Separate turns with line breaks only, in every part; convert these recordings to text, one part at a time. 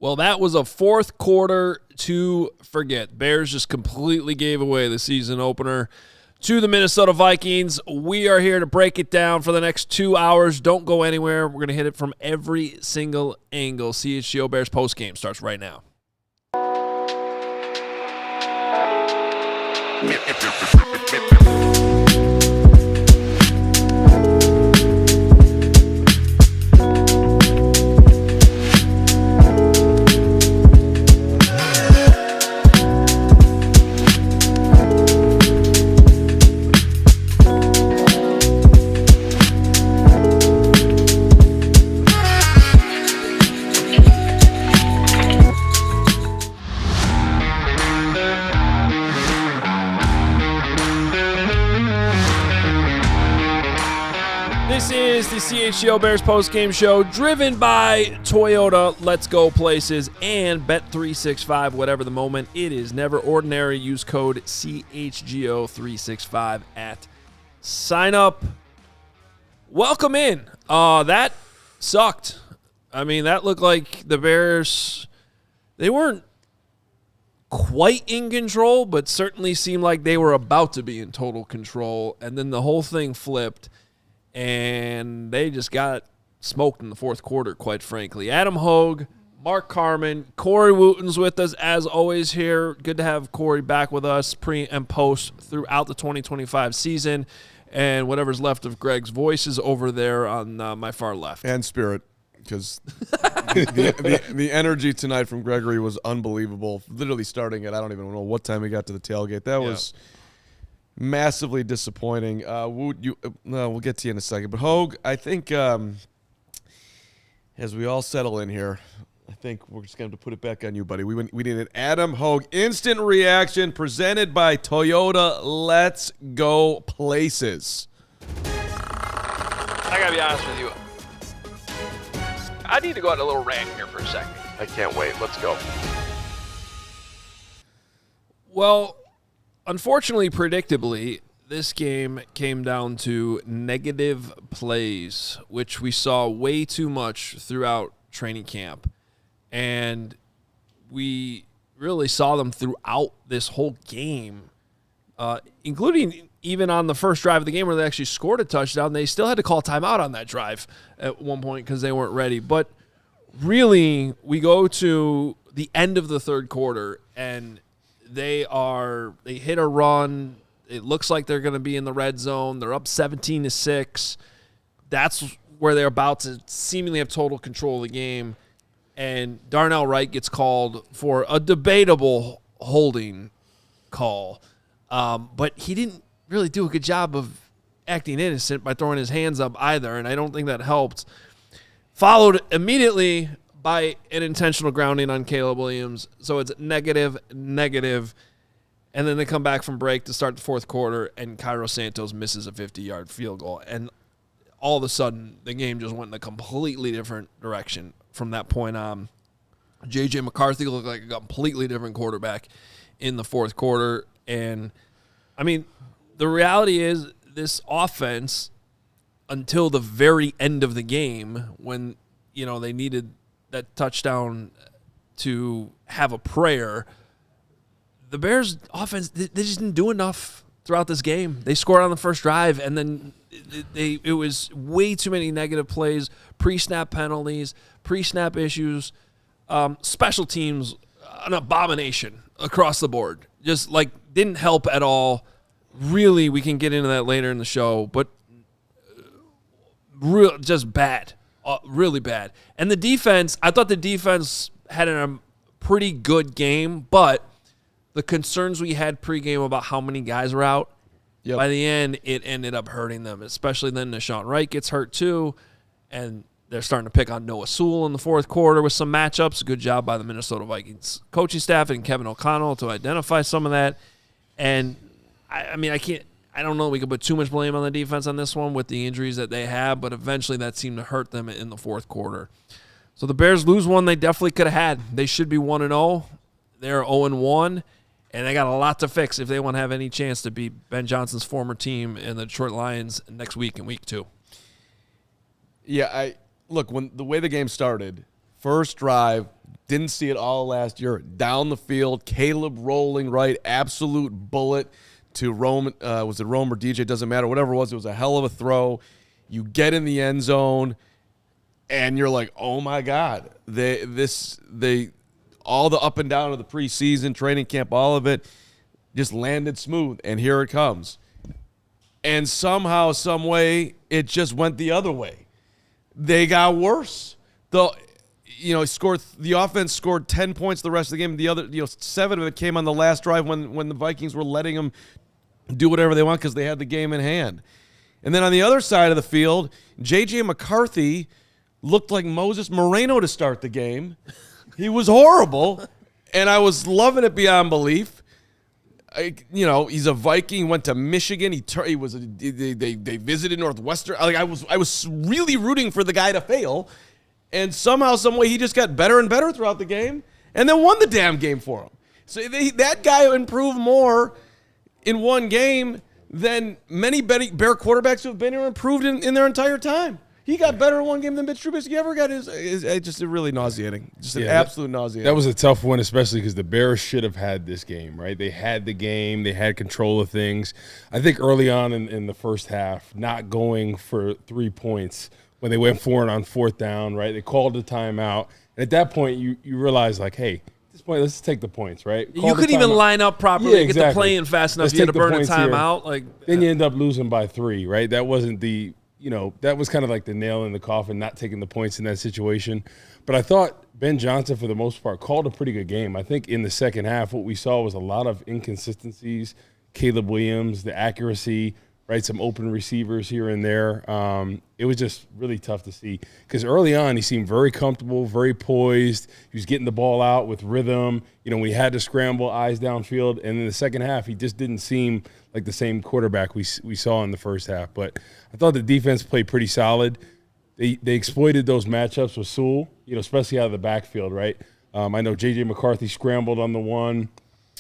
Well, that was a fourth quarter to forget. Bears just completely gave away the season opener to the Minnesota Vikings. We are here to break it down for the next 2 hours. Don't go anywhere. We're going to hit it from every single angle. CHGO Bears Postgame starts right now. This is the CHGO Bears Postgame Show, driven by Toyota, Let's Go Places, and Bet365. Whatever the moment, it is never ordinary. Use code CHGO365 at sign up. Welcome in. That sucked. I mean, that looked like the Bears, they weren't quite in control, but certainly seemed like they were about to be in total control. And then the whole thing flipped. And they just got smoked in the fourth quarter, quite frankly. Adam Hoge, Mark Carman, Corey Wootton's with us, as always, here. Good to have Corey back with us pre and post throughout the 2025 season. And whatever's left of Greg's voice is over there on my far left.
And spirit, because the energy tonight from Gregory was unbelievable. Literally starting at, I don't even know what time we got to the tailgate. That was massively disappointing. We'll get to you in a second. But Hoge, I think as we all settle in here, I think we're just going to put it back on you, buddy. We need an Adam Hoge instant reaction presented by Toyota. Let's go places.
I got to be honest with you. I need to go on a little rant here for a second. I can't wait. Let's go.
Well, unfortunately, predictably, this game came down to negative plays, which we saw way too much throughout training camp. And we really saw them throughout this whole game, including even on the first drive of the game where they actually scored a touchdown. They still had to call timeout on that drive at one point because they weren't ready. But really, we go to the end of the third quarter, and they hit a run. It looks like they're going to be in the red zone. They're up 17-6. That's where they're about to seemingly have total control of the game. And Nahshon Wright gets called for a debatable holding call. But he didn't really do a good job of acting innocent by throwing his hands up either, and I don't think that helped. Followed immediately by an intentional grounding on Caleb Williams. So it's negative. And then they come back from break to start the fourth quarter, and Cairo Santos misses a 50-yard field goal. And all of a sudden, the game just went in a completely different direction from that point on. J.J. McCarthy looked like a completely different quarterback in the fourth quarter. And, I mean, the reality is this offense, until the very end of the game when, they needed that touchdown to have a prayer, the Bears offense, they just didn't do enough throughout this game. They scored on the first drive, and then it was way too many negative plays, pre-snap penalties, pre-snap issues, special teams, an abomination across the board. Just, didn't help at all. Really, we can get into that later in the show, but just bad. Really bad. And the defense, I thought the defense had a pretty good game, but the concerns we had pregame about how many guys were out, by the end, it ended up hurting them, especially then Nahshon Wright gets hurt too, and they're starting to pick on Noah Sewell in the fourth quarter with some matchups. Good job by the Minnesota Vikings coaching staff and Kevin O'Connell to identify some of that. And, I don't know that we could put too much blame on the defense on this one with the injuries that they have, but eventually that seemed to hurt them in the fourth quarter. So the Bears lose one they definitely could have had. They should be 1-0. They're 0-1, and they got a lot to fix if they want to have any chance to beat Ben Johnson's former team in the Detroit Lions next week in week 2.
Yeah, look, when the way the game started, First drive, didn't see it all last year. Down the field, Caleb rolling right, absolute bullet to Rome. Was it Rome or DJ? Doesn't matter. Whatever it was a hell of a throw. You get in the end zone, and you're like, oh my God, they all the up and down of the preseason training camp, all of it just landed smooth, and here it comes. And somehow, some way, it just went the other way. They got worse. The offense scored 10 points the rest of the game. The other, 7 of it came on the last drive when the Vikings were letting them do whatever they want because they had the game in hand. And then on the other side of the field, J.J. McCarthy looked like Moses Moreno to start the game. He was horrible, and I was loving it beyond belief. He's a Viking. Went to Michigan. They visited Northwestern. I was really rooting for the guy to fail, and somehow, some way, he just got better and better throughout the game, and then won the damn game for him. So that guy improved more in one game than many Bear quarterbacks who have been here improved in their entire time. He got better in one game than Mitch Trubisky ever got. Is just really nauseating. Just an absolute nauseating.
That was a tough one, especially because the Bears should have had this game, right? They had the game. They had control of things. I think early on in the first half, not going for 3 points when they went for it on fourth down, right? They called the timeout. And at that point, you realize, like, hey, at this point, let's just take the points, right?
You couldn't even line up properly to get the play in fast enough. You had to burn a timeout.
Then you end up losing by 3, right? That wasn't that was kind of like the nail in the coffin, not taking the points in that situation. But I thought Ben Johnson, for the most part, called a pretty good game. I think in the second half, what we saw was a lot of inconsistencies. Caleb Williams, the accuracy, right? Some open receivers here and there. It was just really tough to see because early on he seemed very comfortable, very poised. He was getting the ball out with rhythm. When he had to scramble, eyes downfield. And in the second half, he just didn't seem like the same quarterback we saw in the first half. But I thought the defense played pretty solid. They exploited those matchups with Sewell, especially out of the backfield, right? I know J.J. McCarthy scrambled on the one,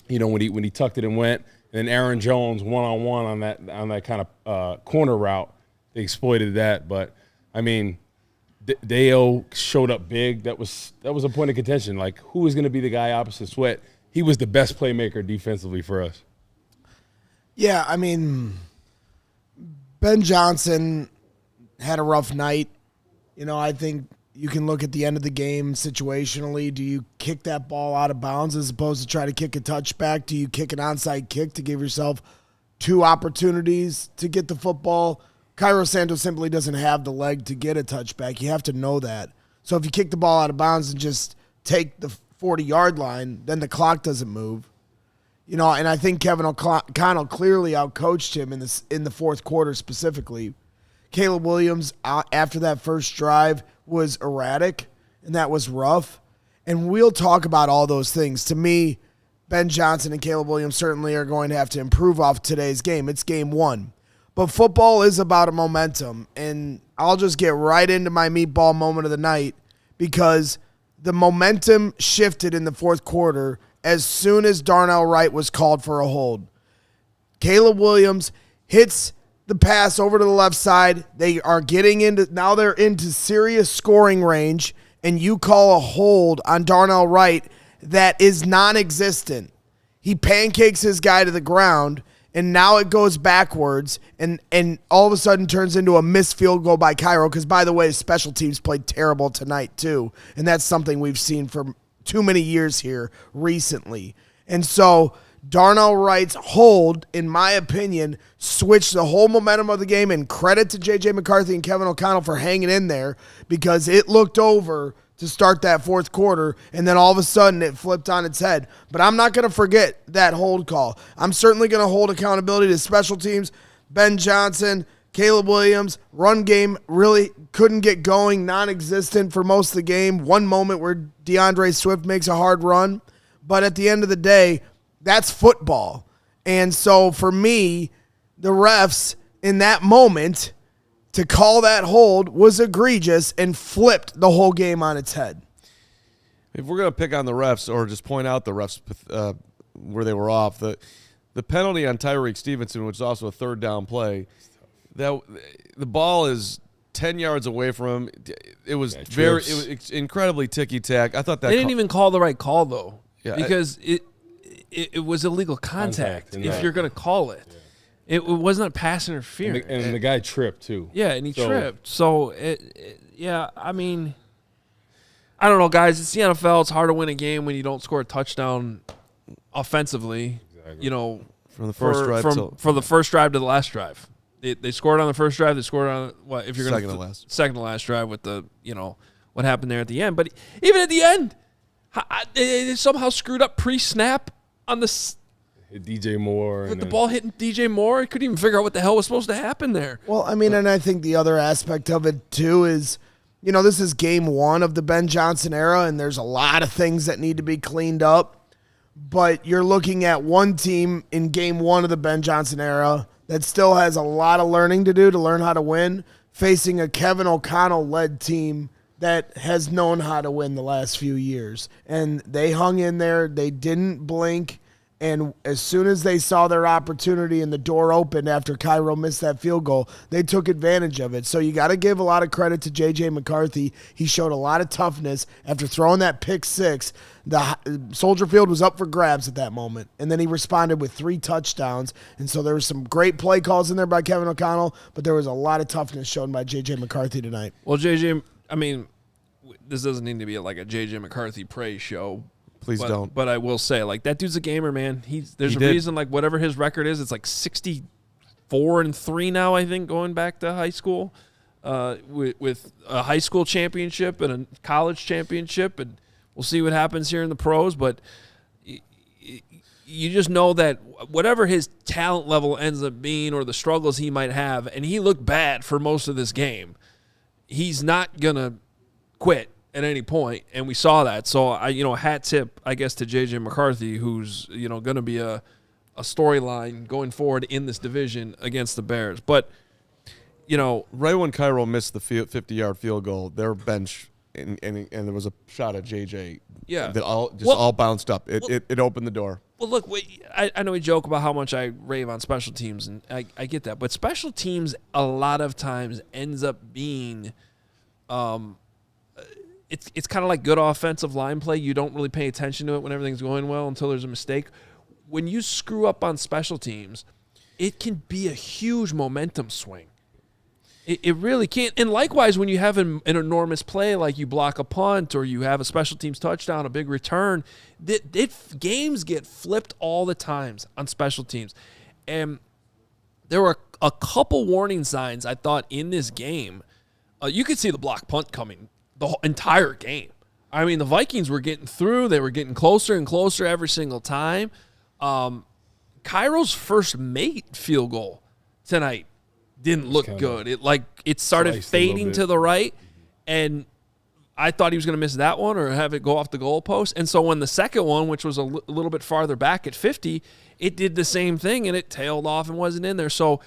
when he tucked it and went. And then Aaron Jones one-on-one on that kind of corner route. They exploited that. But, I mean, Deo showed up big. That was a point of contention. Like, who was going to be the guy opposite Sweat? He was the best playmaker defensively for us.
Yeah, I mean, Ben Johnson had a rough night. I think you can look at the end of the game situationally. Do you kick that ball out of bounds as opposed to try to kick a touchback? Do you kick an onside kick to give yourself 2 opportunities to get the football? Cairo Santos simply doesn't have the leg to get a touchback. You have to know that. So if you kick the ball out of bounds and just take the 40-yard line, then the clock doesn't move. And I think Kevin O'Connell clearly outcoached him in the fourth quarter specifically. Caleb Williams, after that first drive, was erratic, and that was rough. And we'll talk about all those things. To me, Ben Johnson and Caleb Williams certainly are going to have to improve off today's game. It's game 1. But football is about a momentum, and I'll just get right into my meatball moment of the night because the momentum shifted in the fourth quarter as soon as Darnell Wright was called for a hold. Caleb Williams hits the pass over to the left side. They are now they're into serious scoring range, and you call a hold on Darnell Wright that is non-existent. He pancakes his guy to the ground, and now it goes backwards, and all of a sudden turns into a missed field goal by Cairo, because, by the way, special teams played terrible tonight too, and that's something we've seen for too many years here recently. And so Darnell Wright's hold, in my opinion, switched the whole momentum of the game, and credit to J.J. McCarthy and Kevin O'Connell for hanging in there because it looked over to start that fourth quarter, and then all of a sudden it flipped on its head. But I'm not going to forget that hold call. I'm certainly going to hold accountability to special teams. Ben Johnson, Caleb Williams, run game really couldn't get going, non-existent for most of the game. One moment where DeAndre Swift makes a hard run. But at the end of the day, that's football. And so for me, the refs in that moment to call that hold was egregious and flipped the whole game on its head.
If we're going to pick on the refs or just point out the refs where they were off, the penalty on Tyreek Stevenson, which is also a third down play, that the ball is 10 yards away from him. It was incredibly ticky-tack. I thought that
they didn't even call the right call, though, because it was illegal contact if you're going to call it. Yeah. It was not pass interference.
And the guy tripped, too.
Yeah, and he tripped. So, I mean, I don't know, guys. It's the NFL. It's hard to win a game when you don't score a touchdown offensively,
exactly.
From the first drive from the first drive to the last drive. They scored on the first drive. They scored on if you're going to second to last drive with the what happened there at the end. But even at the end, they somehow screwed up pre-snap on the
DJ Moore
with the ball hitting DJ Moore. I couldn't even figure out what the hell was supposed to happen there.
Well, I mean, and I think the other aspect of it too is, this is game 1 of the Ben Johnson era, and there's a lot of things that need to be cleaned up. But you're looking at one team in game 1 of the Ben Johnson era that still has a lot of learning to do to learn how to win, facing a Kevin O'Connell-led team that has known how to win the last few years. And they hung in there. They didn't blink. And as soon as they saw their opportunity and the door opened after Cairo missed that field goal, they took advantage of it. So you got to give a lot of credit to J.J. McCarthy. He showed a lot of toughness after throwing that pick 6. The Soldier Field was up for grabs at that moment, and then he responded with 3 touchdowns. And so there were some great play calls in there by Kevin O'Connell, but there was a lot of toughness shown by J.J. McCarthy tonight.
Well, J.J., I mean, this doesn't need to be like a J.J. McCarthy praise show.
Please don't.
But I will say, that dude's a gamer, man. There's a reason, whatever his record is, it's 64-3 now, I think, going back to high school, with a high school championship and a college championship, and we'll see what happens here in the pros. But you just know that whatever his talent level ends up being or the struggles he might have, and he looked bad for most of this game, he's not gonna quit at any point, and we saw that. So hat tip, I guess, to J.J. McCarthy, who's going to be a storyline going forward in this division against the Bears. But
right when Cairo missed the 50-yard field goal, their bench and there was a shot at J.J.
Yeah,
that all bounced up. It opened the door.
Well, look, I know we joke about how much I rave on special teams, and I get that, but special teams a lot of times ends up being It's kind of like good offensive line play. You don't really pay attention to it when everything's going well until there's a mistake. When you screw up on special teams, it can be a huge momentum swing. It really can. And likewise, when you have an enormous play, like you block a punt or you have a special teams touchdown, a big return, games get flipped all the times on special teams. And there were a couple warning signs, I thought, in this game. You could see the block punt coming the whole entire game. I mean, the Vikings were getting through. They were getting closer and closer every single time. Cairo's first made field goal tonight didn't look good. It started fading to the right, and I thought he was going to miss that one or have it go off the goalpost. And so when the second one, which was a little bit farther back at 50, it did the same thing, and it tailed off and wasn't in there. So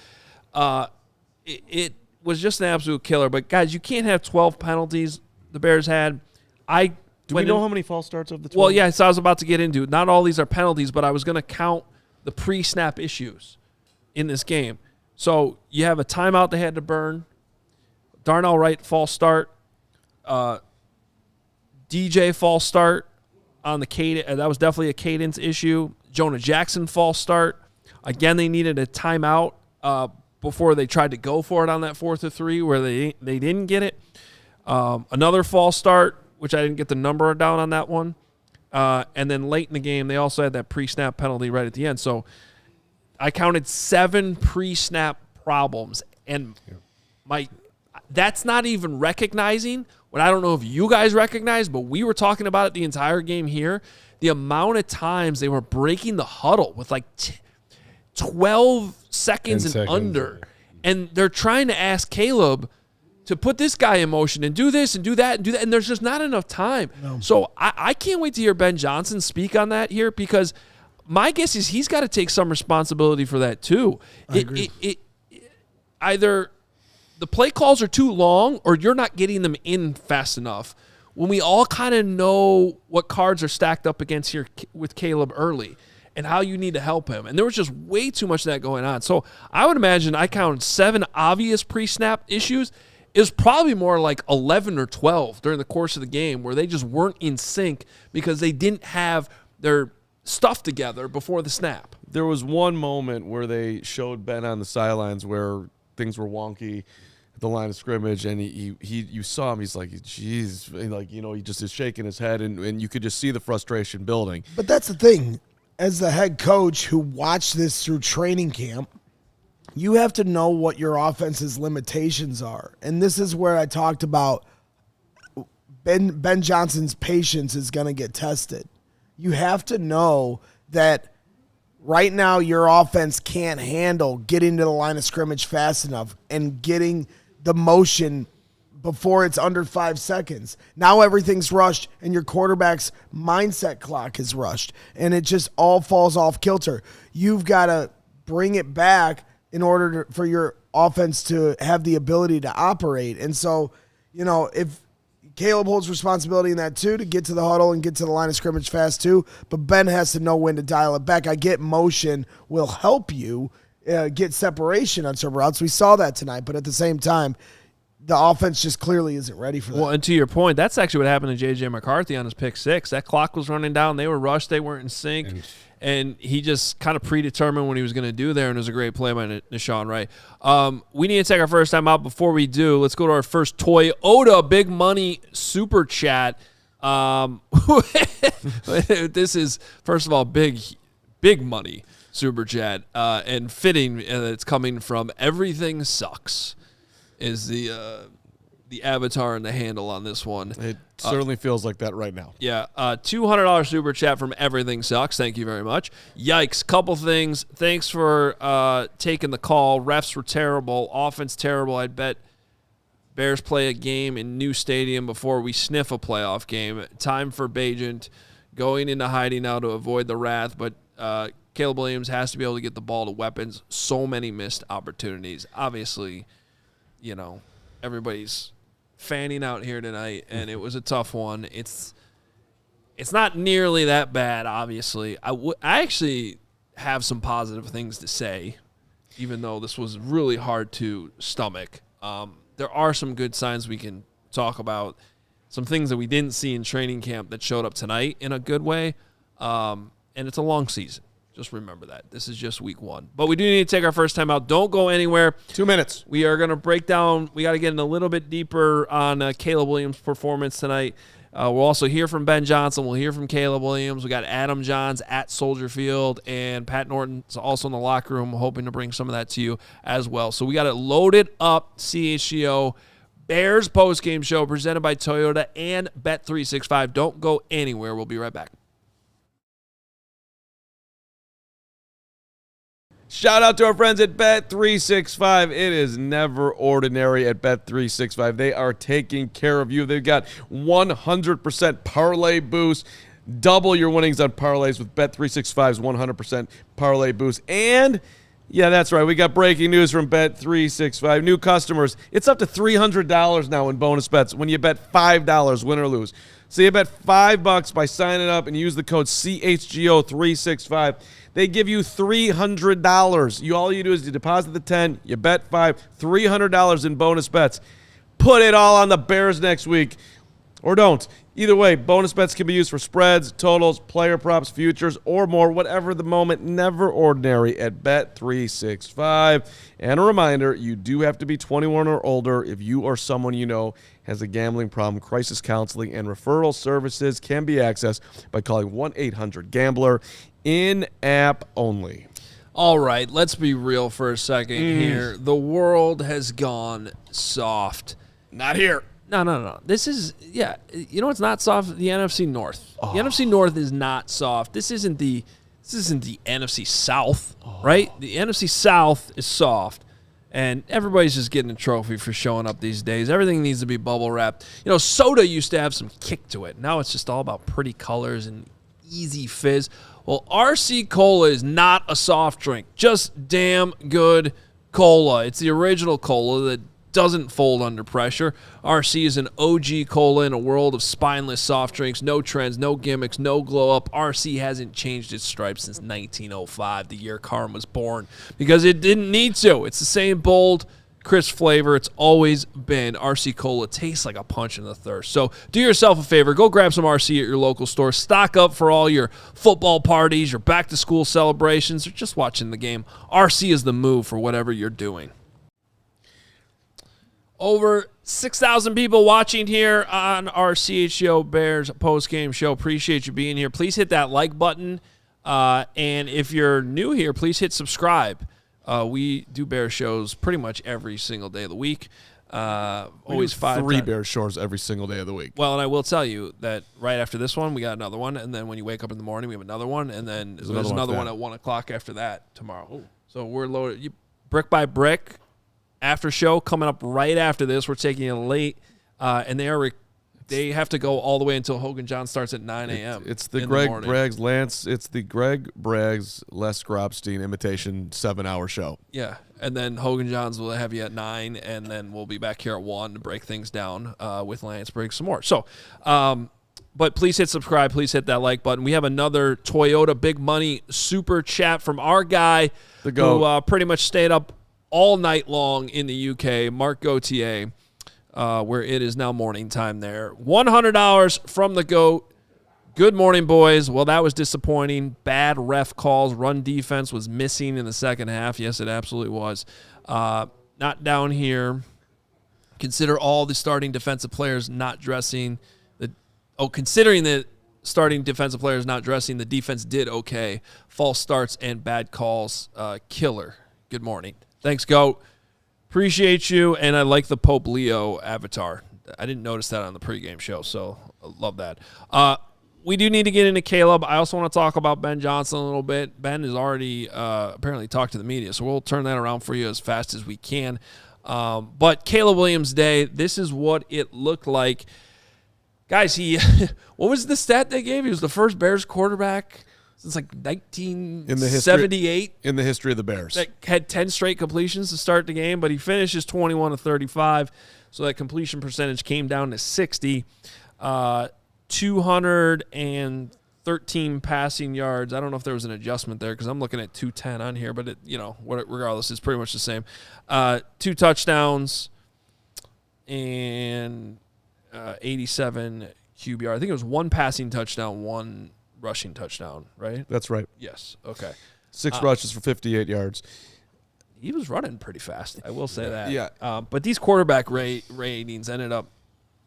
it was just an absolute killer. But, guys, you can't have 12 penalties the Bears had. Do
we know how many false starts of the 12?
Well, yeah, so I was about to get into it. Not all these are penalties, but I was going to count the pre-snap issues in this game. So you have a timeout they had to burn, Darnell Wright false start, DJ false start on the cadence. That was definitely a cadence issue. Jonah Jackson false start. Again, they needed a timeout before they tried to go for it on that 4th and 3 where they didn't get it. Another false start, which I didn't get the number down on that one. And then late in the game, they also had that pre-snap penalty right at the end. So I counted 7 pre-snap problems. And that's not even recognizing what I don't know if you guys recognize, but we were talking about it the entire game here. The amount of times they were breaking the huddle with 12 seconds and under. And they're trying to ask Caleb to put this guy in motion and do this and do that and do that, and there's just not enough time. No. So I can't wait to hear Ben Johnson speak on that here, because my guess is he's got to take some responsibility for that too.
I agree.
Either the play calls are too long or you're not getting them in fast enough when we all kind of know what cards are stacked up against here with Caleb early and how you need to help him. And there was just way too much of that going on. So I would imagine I counted 7 obvious pre-snap issues. It was probably more like 11 or 12 during the course of the game where they just weren't in sync because they didn't have their stuff together before the snap.
There was one moment where they showed Ben on the sidelines where things were wonky at the line of scrimmage, and you saw him. He's like, "Jeez," like, you know, he just is shaking his head, and you could just see the frustration building.
But that's the thing. As the head coach who watched this through training camp, you have to know what your offense's limitations are. And this is where I talked about Ben Johnson's patience is going to get tested. You have to know that right now your offense can't handle getting to the line of scrimmage fast enough and getting the motion before it's under 5 seconds. Now everything's rushed and your quarterback's mindset clock is rushed, and it just all falls off kilter. You've got to bring it back in order for your offense to have the ability to operate. And so, you know, if Caleb holds responsibility in that too, to get to the huddle and get to the line of scrimmage fast too, but Ben has to know when to dial it back. I get motion will help you get separation on some routes. We saw that tonight, but at the same time, the offense just clearly isn't ready for that.
Well, and to your point, that's actually what happened to J.J. McCarthy on his pick six. That clock was running down. They were rushed. They weren't in sync. And he just kind of predetermined what he was going to do there, and it was a great play by Nahshon Wright. We need to take our first time out. Before we do, let's go to our first Toyota Big Money Super Chat. This is, first of all, big money Super Chat, and fitting that it's coming from Everything Sucks is the avatar and the handle on this one.
It certainly feels like that right now.
Yeah, $200 Super Chat from Everything Sucks. Thank you very much. Yikes, couple things. Thanks for taking the call. Refs were terrible. Offense terrible. I'd bet Bears play a game in new stadium before we sniff a playoff game. Time for Bajent going into hiding now to avoid the wrath, but Caleb Williams has to be able to get the ball to weapons. So many missed opportunities. Obviously, you know, everybody's fanning out here tonight, and it was a tough one. It's not nearly that bad, obviously. I actually have some positive things to say, even though this was really hard to stomach. There are some good signs we can talk about, some things that we didn't see in training camp that showed up tonight in a good way, and it's a long season. Just remember that. This is just week one. But we do need to take our first time out. Don't go anywhere.
2 minutes.
We are going to break down. We got to get in a little bit deeper on Caleb Williams' performance tonight. We'll also hear from Ben Johnson. We'll hear from Caleb Williams. We got Adam Jahns at Soldier Field, and Pat Norton's also in the locker room, hoping to bring some of that to you as well. So we got it loaded up. CHGO Bears Postgame Show presented by Toyota and Bet365. Don't go anywhere. We'll be right back.
Shout out to our friends at Bet365. It is never ordinary at Bet365. They are taking care of you. They've got 100% parlay boost. Double your winnings on parlays with Bet365's 100% parlay boost. And, yeah, that's right, we got breaking news from Bet365. New customers, it's up to $300 now in bonus bets when you bet $5, win or lose. So you bet $5 by signing up and use the code CHGO365. They give you $300. All you do is you deposit the $10, you bet $5, $300 in bonus bets. Put it all on the Bears next week, or don't. Either way, bonus bets can be used for spreads, totals, player props, futures, or more. Whatever the moment, never ordinary at Bet365. And a reminder, you do have to be 21 or older if you or someone you know has a gambling problem. Crisis counseling and referral services can be accessed by calling 1-800-GAMBLER. In-app only.
All right, let's be real for a second here. The world has gone soft.
Not here.
No. This is, you know what's not soft? The NFC North. The NFC North is not soft. This isn't the NFC South, right? The NFC South is soft, and everybody's just getting a trophy for showing up these days. Everything needs to be bubble wrapped. You know, soda used to have some kick to it. Now it's just all about pretty colors and easy fizz. Well, RC Cola is not a soft drink, just damn good cola. It's the original cola that doesn't fold under pressure. RC is an OG cola in a world of spineless soft drinks. No trends, no gimmicks, no glow up. RC hasn't changed its stripes since 1905, the year Carman was born, because it didn't need to. It's the same bold, crisp flavor. It's always been RC Cola. Tastes like a punch in the thirst. So do yourself a favor. Go grab some RC at your local store. Stock up for all your football parties, your back-to-school celebrations, or just watching the game. RC is the move for whatever you're doing. Over 6,000 people watching here on our CHGO Bears postgame show. Appreciate you being here. Please hit that like button. And if you're new here, please hit subscribe. We do Bears shows pretty much every single day of the week. Always three
Bears shows every single day of the week.
Well, and I will tell you that right after this one, we got another one. And then when you wake up in the morning, we have another one. And then there's another one at 1 o'clock after that tomorrow. Oh. So we're loaded. Brick by brick. After show coming up right after this. We're taking it late, and they have to go all the way until Hoge and Jahns starts at 9 a.m.
It's the Greg Braggs Lance. It's the Greg Braggs Les Grobstein imitation 7-hour show.
Yeah, and then Hoge and Jahns will have you at 9, and then we'll be back here at 1 to break things down with Lance Briggs some more. So, but please hit subscribe. Please hit that like button. We have another Toyota Big Money super chat from our guy who pretty much stayed up all night long in the UK, Mark Gauthier, where it is now morning time there. $100 from the GOAT. Good morning, boys. Well, that was disappointing. Bad ref calls. Run defense was missing in the second half. Yes, it absolutely was. Not down here. Consider all the starting defensive players not dressing. Considering the starting defensive players not dressing, the defense did okay. False starts and bad calls. Killer. Good morning. Thanks, GOAT. Appreciate you, and I like the Pope Leo avatar. I didn't notice that on the pregame show, so I love that. We do need to get into Caleb. I also want to talk about Ben Johnson a little bit. Ben has already apparently talked to the media, so we'll turn that around for you as fast as we can. But Caleb Williams Day, this is what it looked like. Guys, what was the stat they gave? He was the first Bears quarterback since like 1978
in the history of the Bears.
That had 10 straight completions to start the game, but he finishes 21 of 35, so that completion percentage came down to 60. 213 passing yards. I don't know if there was an adjustment there because I'm looking at 210 on here, but regardless, it's pretty much the same. 2 touchdowns and 87 QBR. I think it was 1 passing touchdown, 1 rushing touchdown, right?
That's right.
Yes. Okay.
6 rushes for 58 yards.
He was running pretty fast. I will say that.
Yeah.
But these quarterback ratings ended up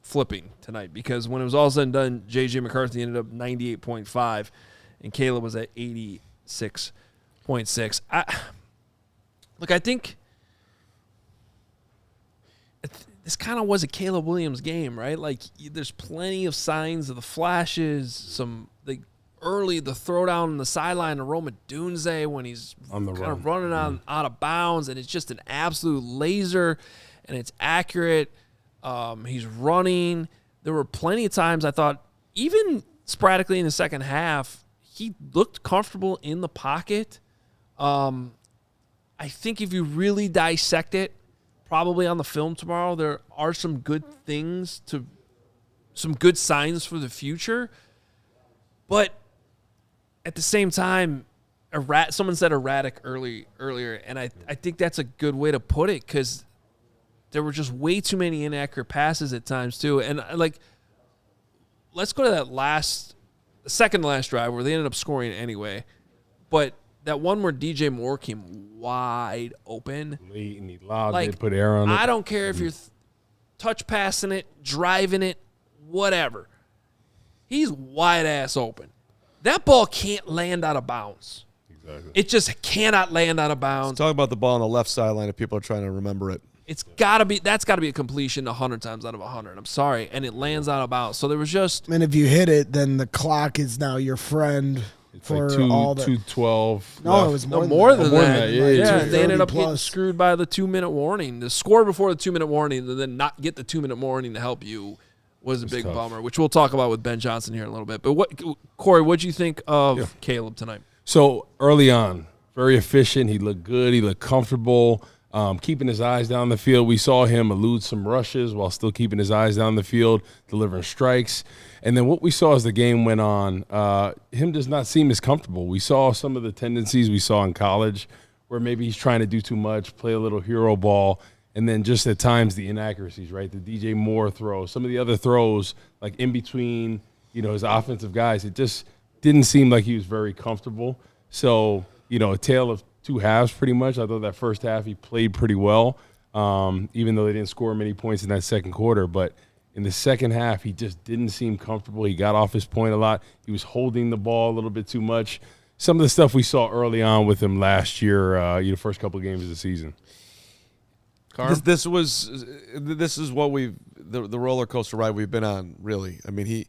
flipping tonight because when it was all said and done, J.J. McCarthy ended up 98.5, and Caleb was at 86.6. I think this kind of was a Caleb Williams game, right? Like, there's plenty of signs of the flashes, the throwdown on the sideline to Roma Dunze when he's running out of bounds, and it's just an absolute laser, and it's accurate. He's running. There were plenty of times I thought, even sporadically in the second half, he looked comfortable in the pocket. I think if you really dissect it, probably on the film tomorrow, there are some good things, some good signs for the future. But at the same time, someone said erratic earlier, and I think that's a good way to put it because there were just way too many inaccurate passes at times too. And let's go to that second to last drive where they ended up scoring anyway. But that one where DJ Moore came wide open.
Late and he lobbed it, put air on it.
I don't care if you're touch passing it, driving it, whatever. He's wide ass open. That ball can't land out of bounds. Exactly. It just cannot land out of bounds.
Let's talk about the ball on the left sideline if people are trying to remember it.
That's got to be a completion 100 times out of 100. I'm sorry. And it lands out of bounds. So there was just.
And if you hit it, then the clock is now your friend.
It's for like 2:12.
No, it was
more than that.
Yeah,
they ended up getting screwed by the 2-minute warning. The score before the 2-minute warning, and then not get the 2-minute warning to help you was a big bummer, which we'll talk about with Ben Johnson here in a little bit. But Corey, what'd you think of Caleb tonight?
So early on, very efficient. He looked good. He looked comfortable. Keeping his eyes down the field. We saw him elude some rushes while still keeping his eyes down the field, delivering strikes. And then what we saw as the game went on, him does not seem as comfortable. We saw some of the tendencies we saw in college where maybe he's trying to do too much, play a little hero ball, And then just at times the inaccuracies, right? The DJ Moore throw, some of the other throws, like in between, his offensive guys, it just didn't seem like he was very comfortable. So, a tale of two halves pretty much. I thought that first half he played pretty well, even though they didn't score many points in that second quarter. But in the second half, he just didn't seem comfortable. He got off his point a lot. He was holding the ball a little bit too much. Some of the stuff we saw early on with him last year, the first couple of games of the season.
This is what the roller coaster ride we've been on, really. I mean,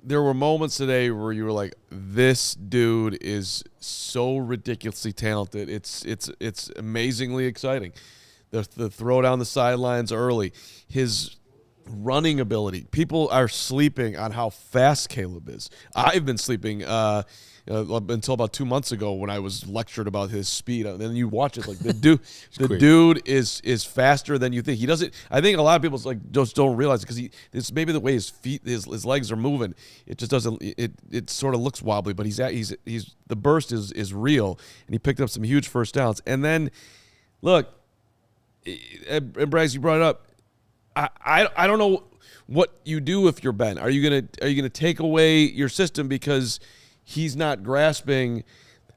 there were moments today where you were like, this dude is so ridiculously talented. It's amazingly exciting. The throw down the sidelines early, his running ability. People are sleeping on how fast Caleb is. I've been sleeping until about 2 months ago when I was lectured about his speed. And then you watch it, like the dude is faster than you think. He doesn't. I think a lot of people just don't realize it because it's maybe the way his feet, his legs are moving. It just doesn't. It sort of looks wobbly, but he's the burst is real, and he picked up some huge first downs. And then, look, and Braggs, you brought it up. I don't know what you do if you're Ben. Are you gonna take away your system because he's not grasping?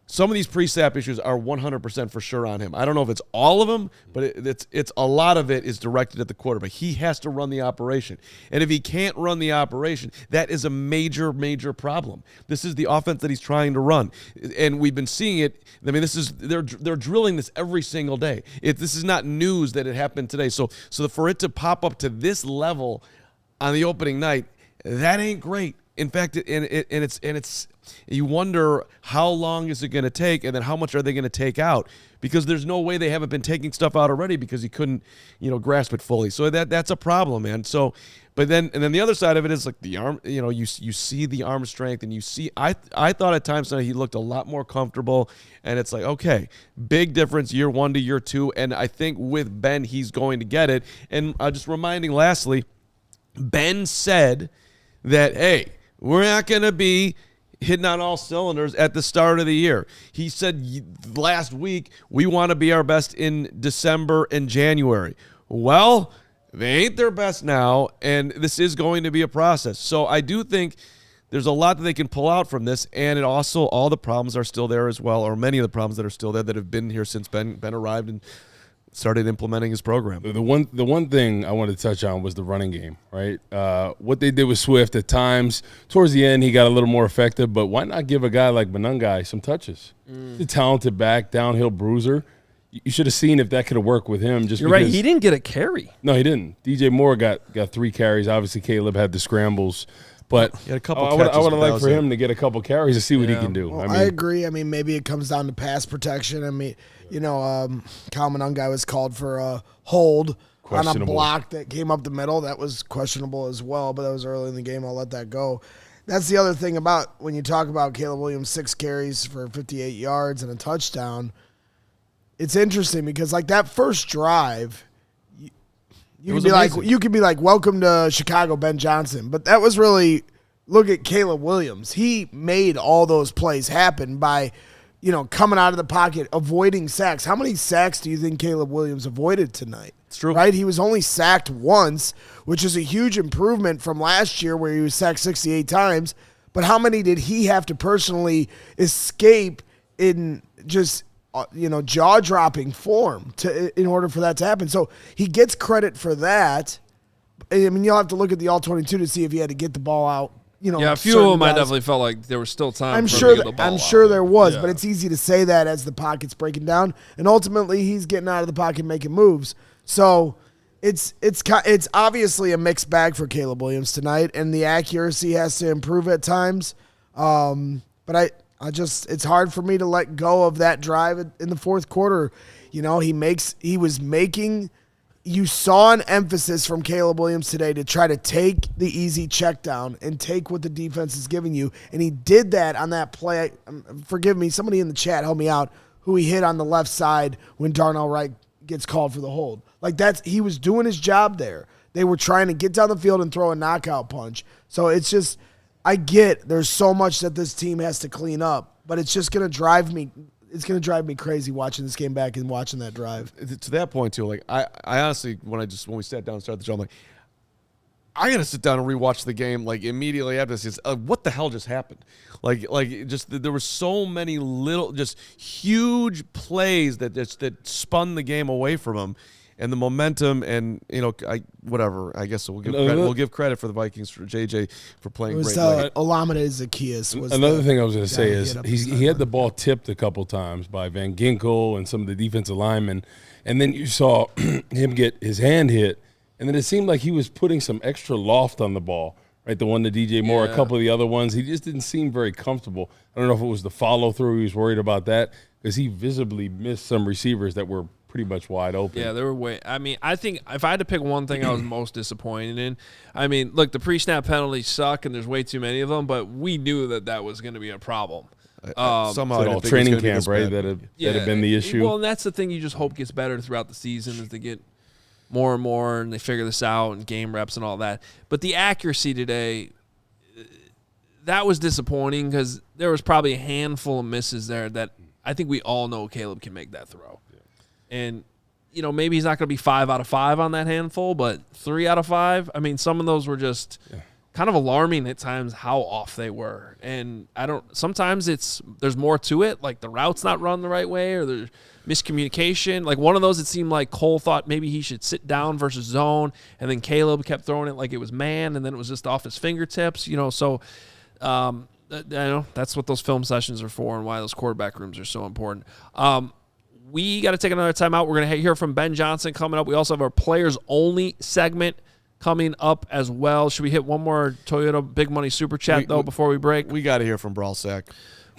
Some of these pre-snap issues are 100% for sure on him. I don't know if it's all of them, but it's a lot of it is directed at the quarterback. He has to run the operation, and if he can't run the operation, that is a major problem. This is the offense that he's trying to run, and we've been seeing it. I mean, they're drilling this every single day. This is not news that it happened today. So for it to pop up to this level on the opening night, that ain't great. In fact, it's you wonder how long is it going to take, and then how much are they going to take out? Because there's no way they haven't been taking stuff out already because he couldn't, grasp it fully. So that's a problem, man. So, but then the other side of it is like the arm. You see the arm strength, and you see. I thought at times tonight he looked a lot more comfortable, and it's like, okay, big difference year 1 to year 2, and I think with Ben he's going to get it. And just reminding, lastly, Ben said that, hey, we're not going to be hitting on all cylinders at the start of the year. He said last week, we want to be our best in December and January. Well, they ain't their best now, and this is going to be a process. So I do think there's a lot that they can pull out from this, and it also, all the problems are still there as well, or many of the problems that are still there that have been here since Ben arrived and started implementing his program.
The one thing I wanted to touch on was the running game, right? What they did with Swift at times, towards the end, he got a little more effective, but why not give a guy like Benungai some touches? He's a talented back, downhill bruiser. You should have seen if that could have worked with him. You're
right. He didn't get a carry.
No, he didn't. DJ Moore got 3 carries. Obviously, Caleb had the scrambles. But
a couple
I would have liked for him to get a couple carries to see what he can do.
Well, I agree. I mean, maybe it comes down to pass protection. I mean, Carman guy was called for a hold on a block that came up the middle. That was questionable as well, but that was early in the game. I'll let that go. That's the other thing about when you talk about Caleb Williams, 6 carries for 58 yards and a touchdown. It's interesting because like that first drive, you could be like, welcome to Chicago, Ben Johnson. But that was really, look at Caleb Williams. He made all those plays happen by, coming out of the pocket, avoiding sacks. How many sacks do you think Caleb Williams avoided tonight?
It's true.
Right? He was only sacked once, which is a huge improvement from last year where he was sacked 68 times. But how many did he have to personally escape in just jaw-dropping form in order for that to happen? So he gets credit for that. I mean, you'll have to look at the all-22 to see if he had to get the ball out.
A few of them I definitely felt like there was still time.
I'm sure there was, but it's easy to say that as the pocket's breaking down, and ultimately he's getting out of the pocket, making moves. So it's obviously a mixed bag for Caleb Williams tonight, and the accuracy has to improve at times. But it's hard for me to let go of that drive in the fourth quarter. You saw an emphasis from Caleb Williams today to try to take the easy check down and take what the defense is giving you. And he did that on that play. Forgive me, somebody in the chat help me out, who he hit on the left side when Darnell Wright gets called for the hold. He was doing his job there. They were trying to get down the field and throw a knockout punch. So it's just, I get there's so much that this team has to clean up, but it's just going to drive me. it's going to drive me crazy watching this game back and watching that drive.
To that point too, like I honestly, when we sat down and started the show, I'm like, I gotta sit down and rewatch the game like immediately after this. What the hell just happened? Like just there were so many little, just huge plays that spun the game away from them, and the momentum, and I guess we'll give credit for the Vikings, for JJ for playing great.
Olamide Zaccheaus was
another thing I was going to say is he had the ball tipped a couple times by Van Ginkel and some of the defensive linemen, and then you saw him get his hand hit. And then it seemed like he was putting some extra loft on the ball, right? The one to DJ Moore, a couple of the other ones. He just didn't seem very comfortable. I don't know if it was the follow-through. He was worried about that because he visibly missed some receivers that were pretty much wide open.
Yeah, they were I think if I had to pick one thing I was most disappointed in, look, the pre-snap penalties suck and there's way too many of them, but we knew that was going to be a problem.
Somehow
all training camp, right? That had been the issue.
Well, and that's the thing you just hope gets better throughout the season as they get more and more, and they figure this out, and game reps and all that. But the accuracy today, that was disappointing because there was probably a handful of misses there that I think we all know Caleb can make that throw. Yeah. And, maybe he's not going to be 5 out of 5 on that handful, but 3 out of 5, some of those were just kind of alarming at times how off they were. And sometimes there's more to it, like the route's not run the right way or there's miscommunication. Like one of those, it seemed like Cole thought maybe he should sit down versus zone, and then Caleb kept throwing it like it was man, and then it was just off his fingertips, so that's what those film sessions are for and why those quarterback rooms are so important. We got to take another timeout. We're going to hear from Ben Johnson coming up. We also have our players only segment coming up as well. Should we hit one more Toyota Big Money Super Chat before we break?
We got to hear from Brawlsack.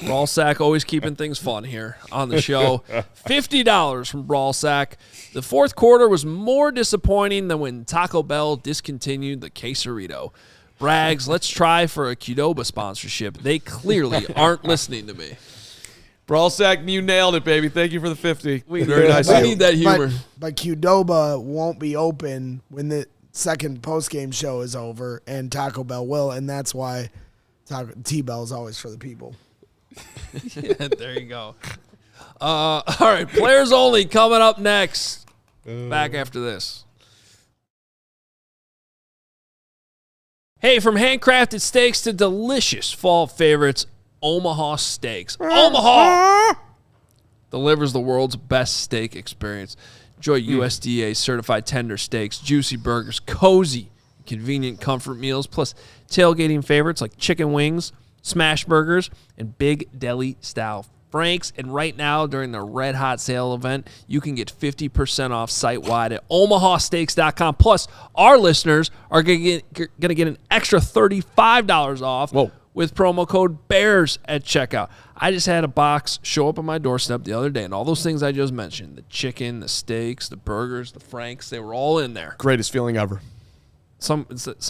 Brawlsack always keeping things fun here on the show. $50 from Brawlsack. The fourth quarter was more disappointing than when Taco Bell discontinued the quesarito. Braggs, let's try for a Qdoba sponsorship. They clearly aren't listening to me.
Brawlsack, you nailed it, baby. Thank you for the 50.
Very nice. We need that humor.
But Qdoba won't be open when the second postgame show is over, and Taco Bell will, and that's why T-Bell is always for the people.
Yeah, there you go. All right, players only coming up next. Back after this. Hey, from handcrafted steaks to delicious fall favorites, Omaha Steaks. Omaha delivers the world's best steak experience. Enjoy USDA certified tender steaks, juicy burgers, cozy, convenient comfort meals, plus tailgating favorites like chicken wings, smash burgers, and big deli style franks. And right now, during the Red Hot Sale event, you can get 50% off site-wide at omahasteaks.com. Plus, our listeners are going to get an extra $35 off with promo code BEARS at checkout. I just had a box show up on my doorstep the other day, and all those things I just mentioned, the chicken, the steaks, the burgers, the franks, they were all in there.
Greatest feeling ever.
Some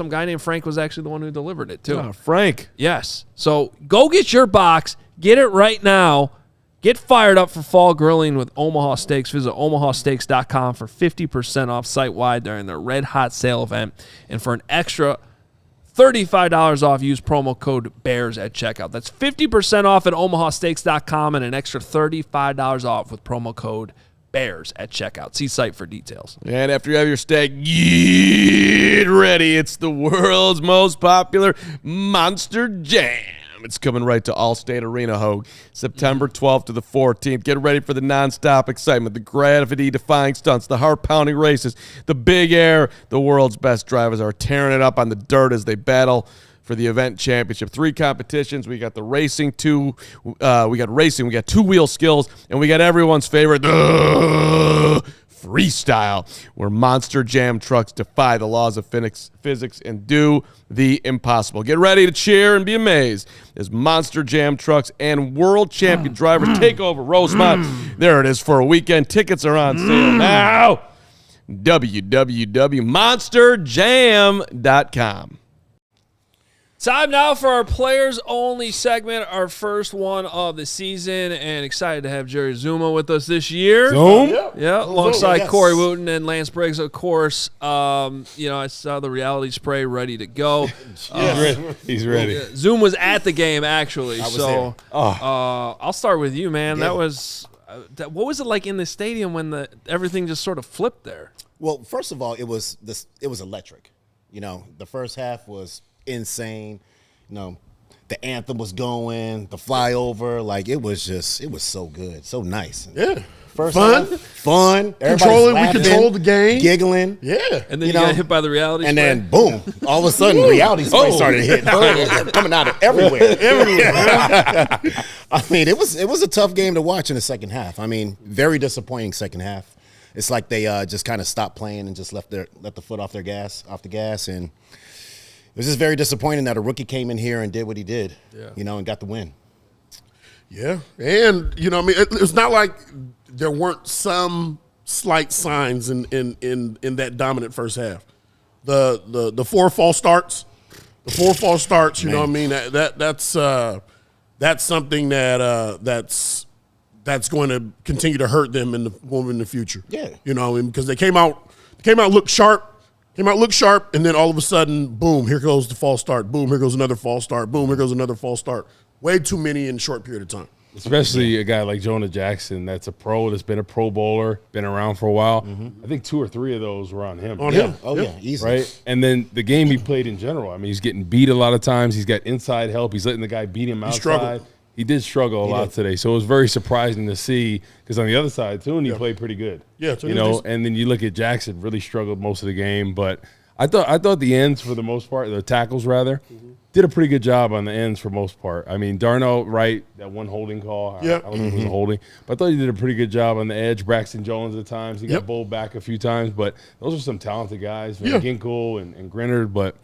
guy named Frank was actually the one who delivered it, too.
Oh, Frank.
Yes. So go get your box. Get it right now. Get fired up for fall grilling with Omaha Steaks. Visit omahasteaks.com for 50% off site-wide during the Red Hot Sale event. And for an extra $35 off, use promo code BEARS at checkout. That's 50% off at omahasteaks.com and an extra $35 off with promo code BEARS at checkout. See site for details.
And after you have your steak, get ready. It's the world's most popular Monster Jam. It's coming right to Allstate Arena, Hoge, September 12th to the 14th. Get ready for the nonstop excitement, the gravity-defying stunts, the heart-pounding races, the big air. The world's best drivers are tearing it up on the dirt as they battle for the event championship. 3 competitions. We got the racing, we got two-wheel skills, and we got everyone's favorite, freestyle, where Monster Jam trucks defy the laws of physics and do the impossible. Get ready to cheer and be amazed as Monster Jam trucks and world champion drivers take over Rosemont. There it is for a weekend. Tickets are on sale now. www.monsterjam.com.
Time now for our players-only segment, our first one of the season, and excited to have Jerry Azumah with us this year. Yeah, alongside Corey Wootton and Lance Briggs, of course. I saw the reality spray ready to go.
He's ready.
Zoom was at the game, actually.
I was there.
I'll start with you, man.
Yeah.
That was what was it like in the stadium when everything just sort of flipped there?
Well, first of all, it was electric. The first half was insane. The anthem was going, the flyover, it was so good, so nice.
Yeah.
First
Fun.
half, fun.
Controlling, we
Laughing,
controlled the game.
giggling.
Yeah.
And then you got hit by the reality
And
spray.
then boom, all of a sudden reality spray started hitting, coming out of everywhere. I mean, it was a tough game to watch in the second half. I mean, very disappointing second half. It's like they just kind of stopped playing and just let the foot off the gas, and it was just very disappointing that a rookie came in here and did what he did, and got the win.
Yeah. And, it's not like there weren't some slight signs in that dominant first half. The four false starts, that's something that's going to continue to hurt them in the future.
Yeah.
Because they came out looked sharp. And then all of a sudden, boom, here goes the false start. Boom, here goes another false start. Boom, here goes another false start. Way too many in a short period of time.
Especially a guy like Jonah Jackson that's a pro, that's been a Pro Bowler, been around for a while. I think 2 or 3 of those were on him.
On him.
Oh, yeah, easy.
Right? And then the game he played in general, I mean, he's getting beat a lot of times. He's got inside help. He's letting the guy beat him outside.
struggled.
He did struggle a lot today. So it was very surprising to see because on the other side, Tooney played pretty good.
Yeah,
and then you look at Jackson, really struggled most of the game. But I thought the ends, for the most part, the tackles rather, did a pretty good job on the ends for most part. I mean, Darnell Wright, that one holding call, I don't think it was a holding, but I thought he did a pretty good job on the edge. Braxton Jones at times, he got bowled back a few times, but those are some talented guys, Ginkle and Grinnard. But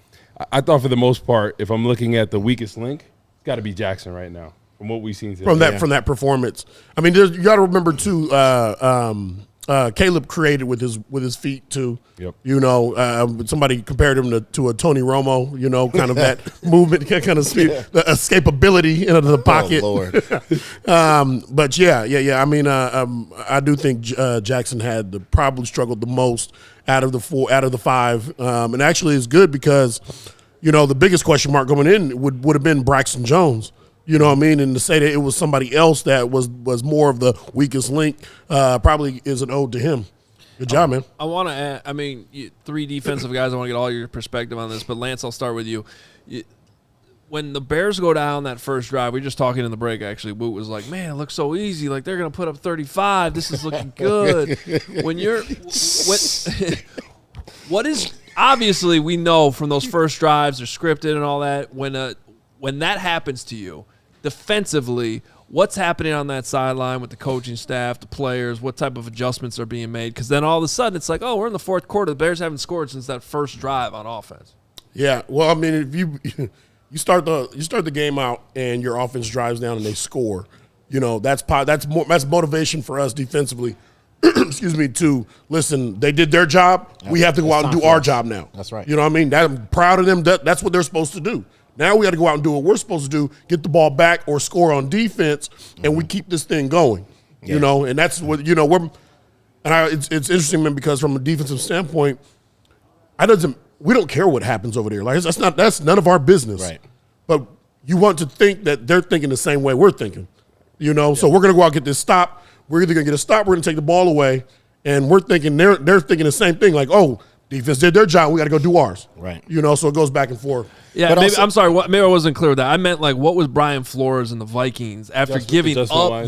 I thought for the most part, if I'm looking at the weakest link, it's got to be Jackson right now from what we've seen today.
From that performance. I mean, you got to remember too. Caleb created with his feet too.
Yep.
Somebody compared him to a Tony Romo. Kind of that movement, kind of speed, the escapability into the pocket.
Oh, Lord.
But yeah. I mean, I do think Jackson had probably struggled the most out of the 5, and actually is good because the biggest question mark going in would have been Braxton Jones. You know what I mean? And to say that it was somebody else that was more of the weakest link probably is an ode to him. Good job, man.
I want to add, 3 defensive guys. I want to get all your perspective on this. But, Lance, I'll start with you. When the Bears go down that first drive, we were just talking in the break, actually. Woot was like, man, it looks so easy. Like, they're going to put up 35. This is looking good. What is – obviously, we know from those first drives, they're scripted and all that. When that happens to you, defensively, what's happening on that sideline with the coaching staff, the players, what type of adjustments are being made? Because then all of a sudden it's like, oh, we're in the fourth quarter. The Bears haven't scored since that first drive on offense.
Yeah, well, I mean, if you start the game out and your offense drives down and they score, that's motivation for us defensively. Excuse me. To listen, they did their job. We have to go out and do our job now.
That's right.
You know what I mean? I'm proud of them. That's what they're supposed to do. Now we got to go out and do what we're supposed to do, get the ball back or score on defense, and we keep this thing going. And that's what it's interesting, man, because from a defensive standpoint, we don't care what happens over there. Like that's none of our business.
Right.
But you want to think that they're thinking the same way we're thinking. So we're gonna go out and get this stop. We're either gonna get a stop, we're gonna take the ball away, and we're thinking they're thinking the same thing. Like, oh, defense did their job, we got to go do ours.
Right.
So it goes back and forth.
Yeah, I'm sorry. Maybe I wasn't clear with that. I meant like, what was Brian Flores and the Vikings after giving up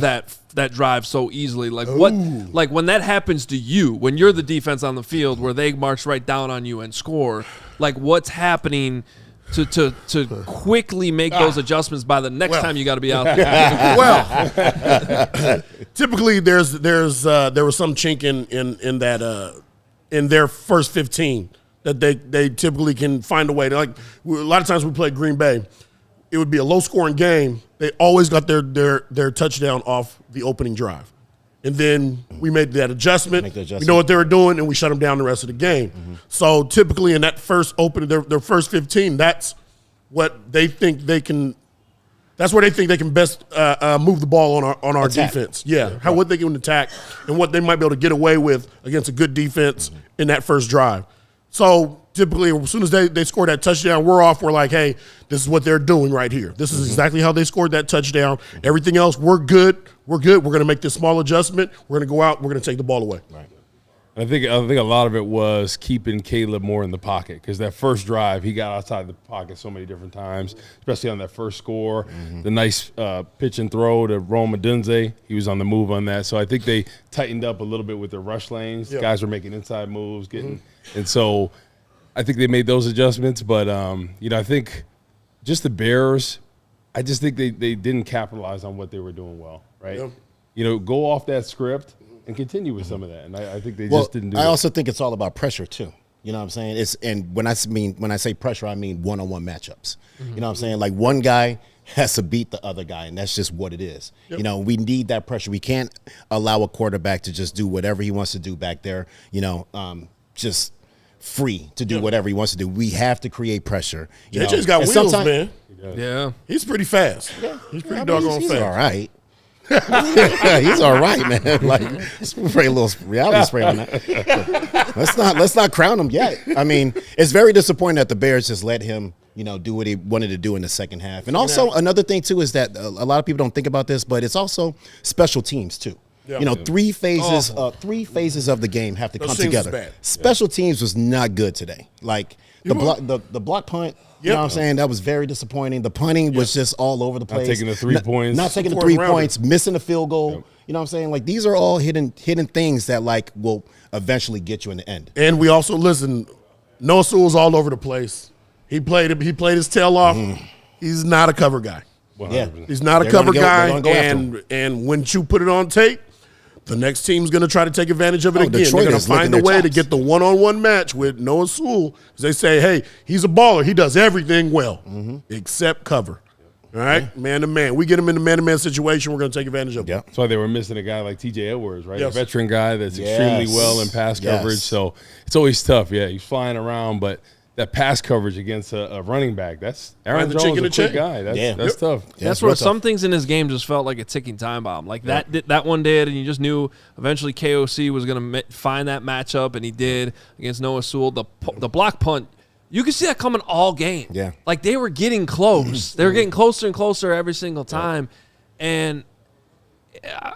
that drive so easily? Like what? Like when that happens to you, when you're the defense on the field, where they march right down on you and score. Like what's happening to quickly make those adjustments by the next time you got to be out there?
Well, typically there was some chink in that in their first 15. That they typically can find a way to, like, a lot of times we played Green Bay, it would be a low-scoring game. They always got their touchdown off the opening drive. And then we made that adjustment. We know what they were doing, and we shut them down the rest of the game. So typically in that first opening, their first 15, that's what they think they can. That's where they think they can best move the ball on our defense. Yeah, what they can attack and what they might be able to get away with against a good defense in that first drive. So typically, as soon as they score that touchdown, we're off. We're like, hey, this is what they're doing right here. This is exactly how they scored that touchdown. Everything else, we're good. We're good. We're going to make this small adjustment. We're going to go out. We're going to take the ball away.
Right. I think a lot of it was keeping Caleb more in the pocket because that first drive, he got outside the pocket so many different times, especially on that first score. The nice pitch and throw to Rome Odunze. He was on the move on that. So I think they tightened up a little bit with their rush lanes. Yep. Guys were making inside moves, and so I think they made those adjustments. But, I think just the Bears, I just think they didn't capitalize on what they were doing well, right? Yep. Go off that script and continue with some of that. And I think they just didn't do it.
I also think it's all about pressure too. You know what I'm saying? And when I say pressure, I mean one-on-one matchups. You know what I'm saying? Like one guy has to beat the other guy, and that's just what it is. Yep. We need that pressure. We can't allow a quarterback to just do whatever he wants to do back there, just free to do whatever he wants to do. We have to create pressure.
JJ's got wheels, man.
Yeah.
He's pretty fast. Yeah. He's pretty doggone fast.
He's all right. He's all right, man. Like, spray a little reality spray on that. Let's not crown him yet. I mean, it's very disappointing that the Bears just let him, do what he wanted to do in the second half. And also another thing too is that a lot of people don't think about this, but it's also special teams too. Yeah. Three phases of the game have to come together. Special teams was not good today. Like the block punt. You know what I'm saying? That was very disappointing. The punting was just all over the place.
Not taking the 3 points.
Not taking the 3 points, missing the field goal. Yep. You know what I'm saying? Like, these are all hidden things that, like, will eventually get you in the end.
And we also, Noah Sewell's all over the place. He played his tail off. He's not a cover guy. He's not a cover guy. And when you put it on tape, the next team's going to try to take advantage of it again.
Detroit
They're going to find a way to get the one-on-one match with Noah Sewell because they say, hey, he's a baller. He does everything well except cover. All right? Man-to-man. We get him in the man-to-man situation, we're going to take advantage of it.
That's why they were missing a guy like T.J. Edwards, right? A veteran guy that's extremely well in pass coverage. So it's always tough. Yeah, he's flying around, but that pass coverage against a running back, that's Aaron Jones, a quick guy. That's tough.
That's where some things in his game just felt like a ticking time bomb. Like that one did, and you just knew eventually KOC was going to find that matchup, and he did against Noah Sewell. The block punt, you could see that coming all game. Yeah. Like they were getting close. They were getting closer and closer every single time. And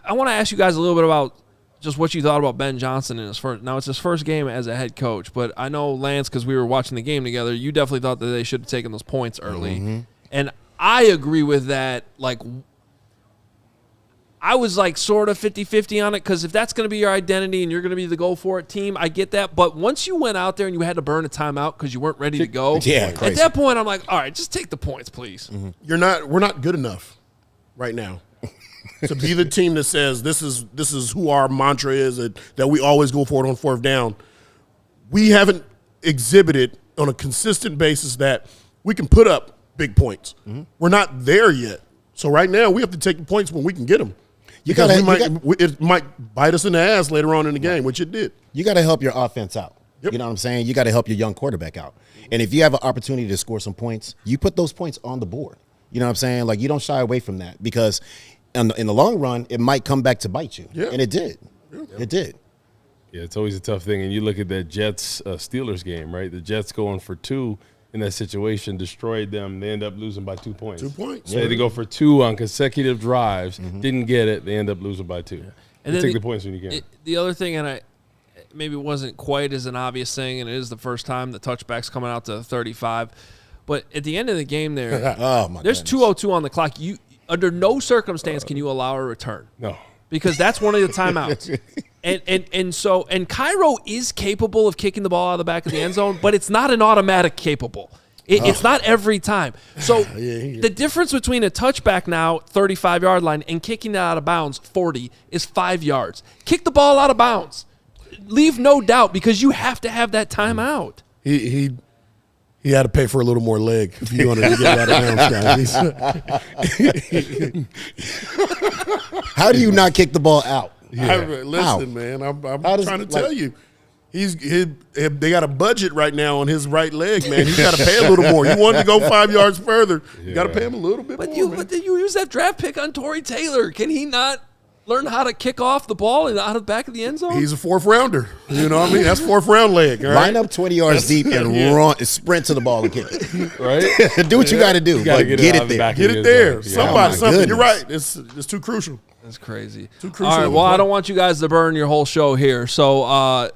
I want to ask you guys a little bit about just what you thought about Ben Johnson in his first. Now, it's his first game as a head coach, but I know, Lance, because we were watching the game together, you definitely thought that they should have taken those points early. And I agree with that. Like, I was like sort of 50-50 on it because if that's going to be your identity and you're going to be the go-for-it team, I get that. But once you went out there and you had to burn a timeout because you weren't ready to go, at that point, I'm like, all right, just take the points, please.
We're not good enough right now to be the team that says this is who our mantra is, that we always go for it on fourth down. We haven't exhibited on a consistent basis that we can put up big points. We're not there yet. So right now we have to take the points when we can get them. It might bite us in the ass later on in the game, which it did.
You got to help your offense out. You know what I'm saying? You got to help your young quarterback out. And if you have an opportunity to score some points, you put those points on the board. You know what I'm saying? Like, you don't shy away from that because in the long run, it might come back to bite you. And it did. It did.
Yeah, it's always a tough thing. And you look at that Jets-Steelers game, right? The Jets going for 2 in that situation destroyed them. They end up losing by 2 points.
2 points.
They had to go for 2 on consecutive drives. Didn't get it. They end up losing by 2. And take the points when you can.
The other thing, and maybe it wasn't quite as an obvious thing, and it is the first time the touchback's coming out to 35. But at the end of the game there, there's 2:02 on the clock. You under no circumstance can you allow a return.
No.
Because that's one of the timeouts. And Cairo is capable of kicking the ball out of the back of the end zone, but it's not an automatic capable. It's not every time. So the difference between a touchback now, 35-yard line, and kicking it out of bounds, 40, is 5 yards. Kick the ball out of bounds. Leave no doubt because you have to have that timeout.
He had to pay for a little more leg if you wanted to get out of bounds.
How do you not kick the ball out?
Listen, man, I'm trying to tell you. They got a budget right now on his right leg, man. He's got to pay a little more. You wanted to go 5 yards further. You got to pay him a little bit more.
But did you use that draft pick on Torrey Taylor? Can he not learn how to kick off the ball and out of the back of the end zone?
He's a 4th rounder. You know what I mean? That's 4th round leg. All right?
Line up 20 yards deep and run, sprint to the ball and kick it.
Right?
Do what you got to do.
But
Get it there.
Get it there. Somebody, something.
Goodness.
You're right. It's too crucial.
That's crazy.
Too crucial.
All right, well, I don't want you guys to burn your whole show here. So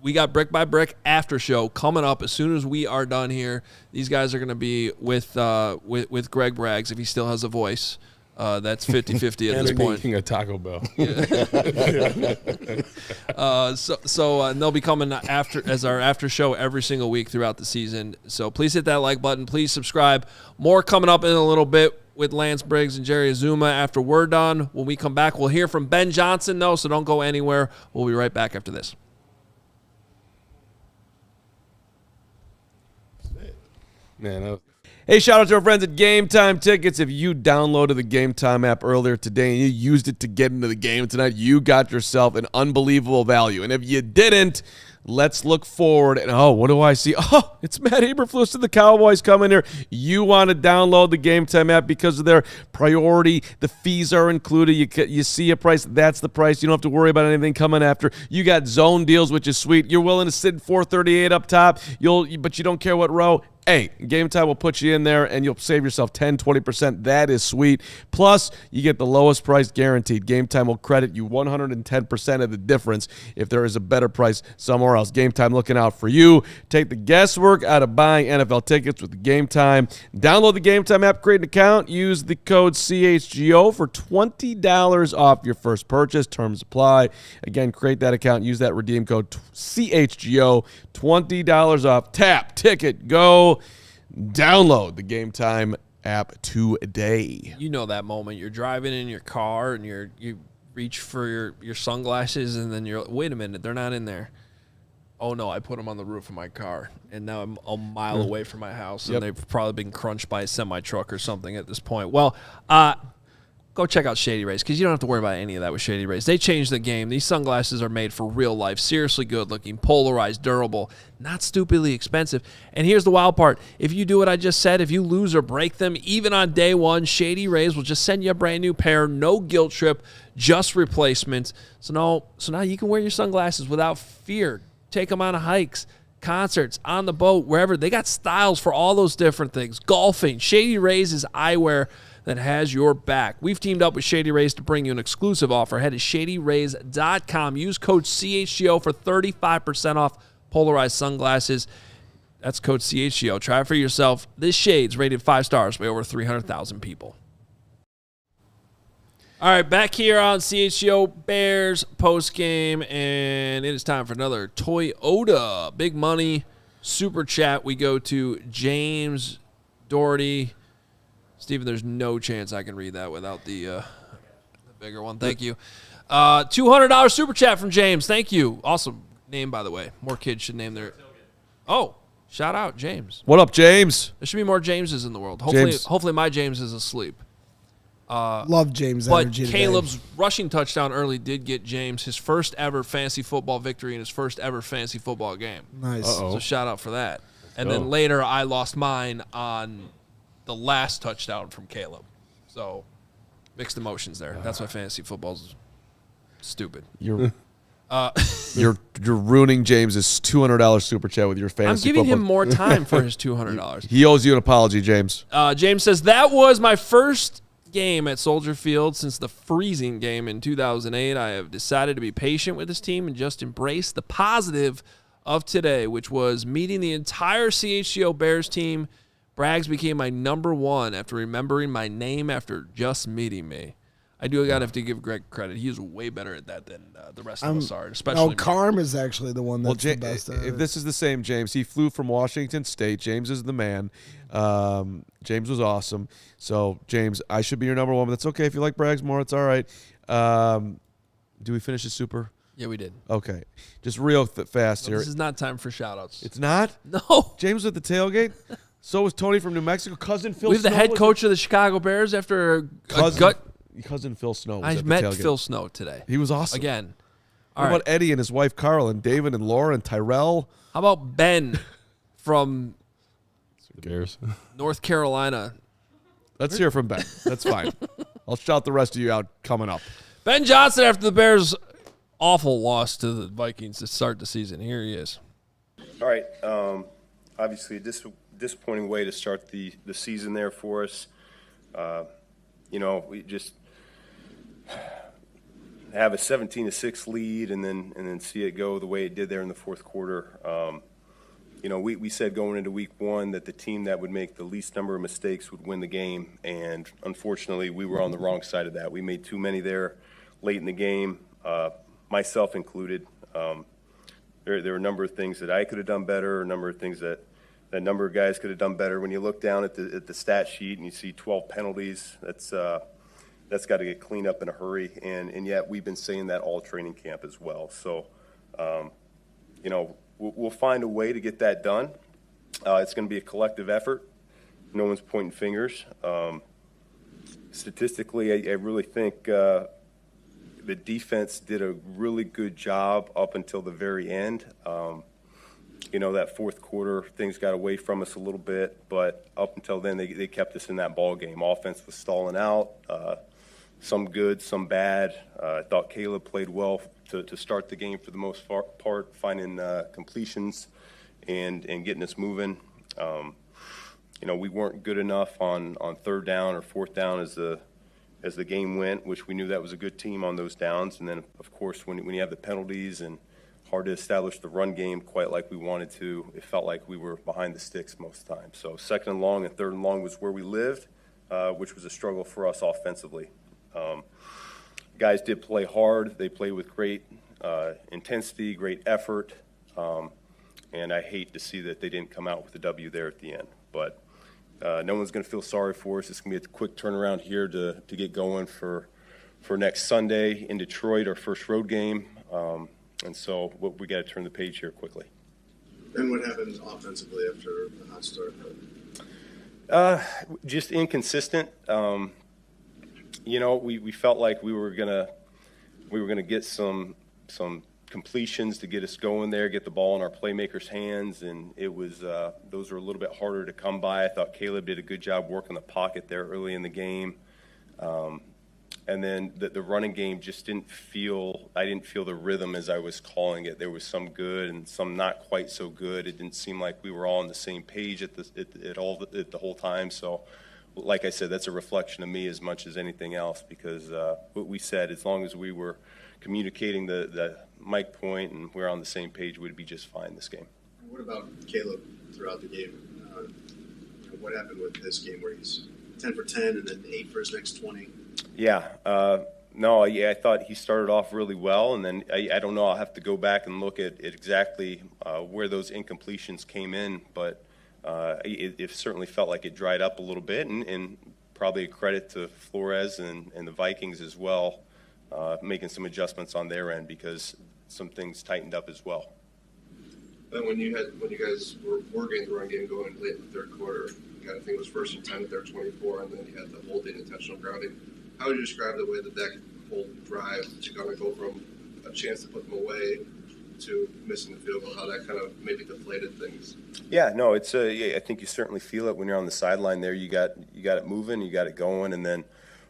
we got Brick by Brick after show coming up as soon as we are done here. These guys are going to be with Greg Braggs if he still has a voice. That's 50-50 at this point.
King of Taco Bell.
So they'll be coming as our after show every single week throughout the season. So please hit that like button. Please subscribe. More coming up in a little bit with Lance Briggs and Jerry Azumah after we're done. When we come back, we'll hear from Ben Johnson, though, so don't go anywhere. We'll be right back after this.
Man,
Hey, shout out to our friends at Game Time Tickets. If you downloaded the Game Time app earlier today and you used it to get into the game tonight, you got yourself an unbelievable value. And if you didn't, let's look forward. And, what do I see? Oh, it's Matt Eberflus and the Cowboys coming here. You want to download the Game Time app because of their priority. The fees are included. You see a price, that's the price. You don't have to worry about anything coming after. You got zone deals, which is sweet. You're willing to sit 438 up top, but you don't care what row. Hey, Game Time will put you in there, and you'll save yourself 10, 20%. That is sweet. Plus, you get the lowest price guaranteed. Game Time will credit you 110% of the difference if there is a better price somewhere else. Game Time looking out for you. Take the guesswork out of buying NFL tickets with the Game Time. Download the Game Time app, create an account, use the code CHGO for $20 off your first purchase. Terms apply. Again, create that account, use that redeem code CHGO, $20 off. Tap, ticket, go. Download the Game Time app today.
You know that moment. You're driving in your car and you reach for your sunglasses and then you're, wait a minute, they're not in there. Oh, no, I put them on the roof of my car, and now I'm a mile away from my house, and they've probably been crunched by a semi-truck or something at this point. Well, go check out Shady Rays because you don't have to worry about any of that with Shady Rays. They changed the game. These sunglasses are made for real life, seriously good-looking, polarized, durable, not stupidly expensive. And here's the wild part. If you do what I just said, if you lose or break them, even on day one, Shady Rays will just send you a brand new pair, no guilt trip, just replacements. So now you can wear your sunglasses without fear. Take them on hikes, concerts, on the boat, wherever. They got styles for all those different things. Golfing. Shady Rays is eyewear that has your back. We've teamed up with Shady Rays to bring you an exclusive offer. Head to shadyrays.com. Use code CHGO for 35% off polarized sunglasses. That's code CHGO. Try it for yourself. This shade's rated 5 stars by over 300,000 people. All right, back here on CHGO Bears Postgame, and it is time for another Toyota Big Money Super Chat. We go to James Doherty. Steven, there's no chance I can read that without the bigger one. Thank you. $200 Super Chat from James. Thank you. Awesome name, by the way. More kids should name their... Oh, shout out, James.
What up, James?
There should be more Jameses in the world. Hopefully my James is asleep.
Love James'
but
energy today.
Caleb's rushing touchdown early did get James his first ever fantasy football victory in his first ever fantasy football game.
Nice.
So shout out for that. And then later I lost mine on the last touchdown from Caleb. So mixed emotions there. That's why fantasy football's stupid.
You're ruining James's $200 Super Chat with your fantasy
I'm giving
football.
him more time for his $200.
He owes you an apology, James.
James says, that was my first game at Soldier Field since the freezing game in 2008. I have decided to be patient with this team and just embrace the positive of today, which was meeting the entire CHGO Bears team. Braggs became my number one after remembering my name after just meeting me. I do have to give Greg credit. He is way better at that than the rest of us are, especially me.
Carm is actually the one that's the best at
if
it.
this is the same James, he flew from Washington State. James is the man. James was awesome. So, James, I should be your number one, but that's okay. If you like Braggs more, it's all right. Do we finish the Super?
Yeah, we did.
Okay. Just real fast here.
This is not time for shout-outs.
It's not?
No.
James was at the tailgate? So was Tony from New Mexico. Cousin Phil
We have the
Snow
head
was
coach of the Chicago Bears after a
Cousin-
gut.
Cousin Phil Snow was
I
at the
met
tailgate.
Phil Snow today.
He was awesome.
Again,
What about Eddie and his wife Carl and David and Laura and Tyrell?
How about Ben from
Bears.
North Carolina?
Let's hear from Ben. That's fine. I'll shout the rest of you out coming up.
Ben Johnson after the Bears' awful loss to the Vikings to start the season. Here he is.
All right. Obviously, a disappointing way to start the season there for us. We just have a 17-6 lead and then see it go the way it did there in the fourth quarter. We said going into week one that the team that would make the least number of mistakes would win the game, and unfortunately we were on the wrong side of that. We made too many there late in the game, myself included. There were a number of things that I could have done better, a number of things that a number of guys could have done better. When you look down at the stat sheet and you see 12 penalties, that's got to get cleaned up in a hurry, and yet we've been saying that all training camp as well. So, we'll find a way to get that done. It's going to be a collective effort. No one's pointing fingers. Statistically, I really think the defense did a really good job up until the very end. That fourth quarter, things got away from us a little bit, but up until then, they kept us in that ball game. Offense was stalling out, some good, some bad. I thought Caleb played well to start the game for the most part, finding completions and getting us moving. We weren't good enough on third down or fourth down as the game went, which we knew that was a good team on those downs. And then, of course, when you have the penalties and hard to establish the run game quite like we wanted to, it felt like we were behind the sticks most of the time. So second and long and third and long was where we lived, which was a struggle for us offensively. Guys did play hard. They played with great intensity, great effort, and I hate to see that they didn't come out with a W there at the end. But no one's going to feel sorry for us. It's going to be a quick turnaround here to get going for next Sunday in Detroit, our first road game. And so we got to turn the page here quickly.
And what happened offensively after the hot start?
Just inconsistent. We felt like we were gonna get some completions to get us going there, get the ball in our playmakers' hands, and it was those were a little bit harder to come by. I thought Caleb did a good job working the pocket there early in the game. And then the running game just I didn't feel the rhythm as I was calling it. There was some good and some not quite so good. It didn't seem like we were all on the same page at the whole time. So, like I said, that's a reflection of me as much as anything else, because what we said, as long as we were communicating the mic point and we're on the same page, we'd be just fine this game.
What about Caleb throughout the game? What happened with this game where he's 10 for 10 and then 8 for his next 20?
Yeah. I thought he started off really well, and then I don't know. I'll have to go back and look at exactly where those incompletions came in, but it certainly felt like it dried up a little bit, and probably a credit to Flores and the Vikings as well, making some adjustments on their end because some things tightened up as well.
Then when you guys were getting the run game going late in the third quarter, I think it was first and 10 at their 24, and then you had the holding, intentional grounding. How would you describe the way that whole drive to kind of go from a chance to put them away to missing the field goal, how that kind of maybe deflated things? Yeah, no,
I think you certainly feel it when you're on the sideline there. You got it moving, you got it going, and then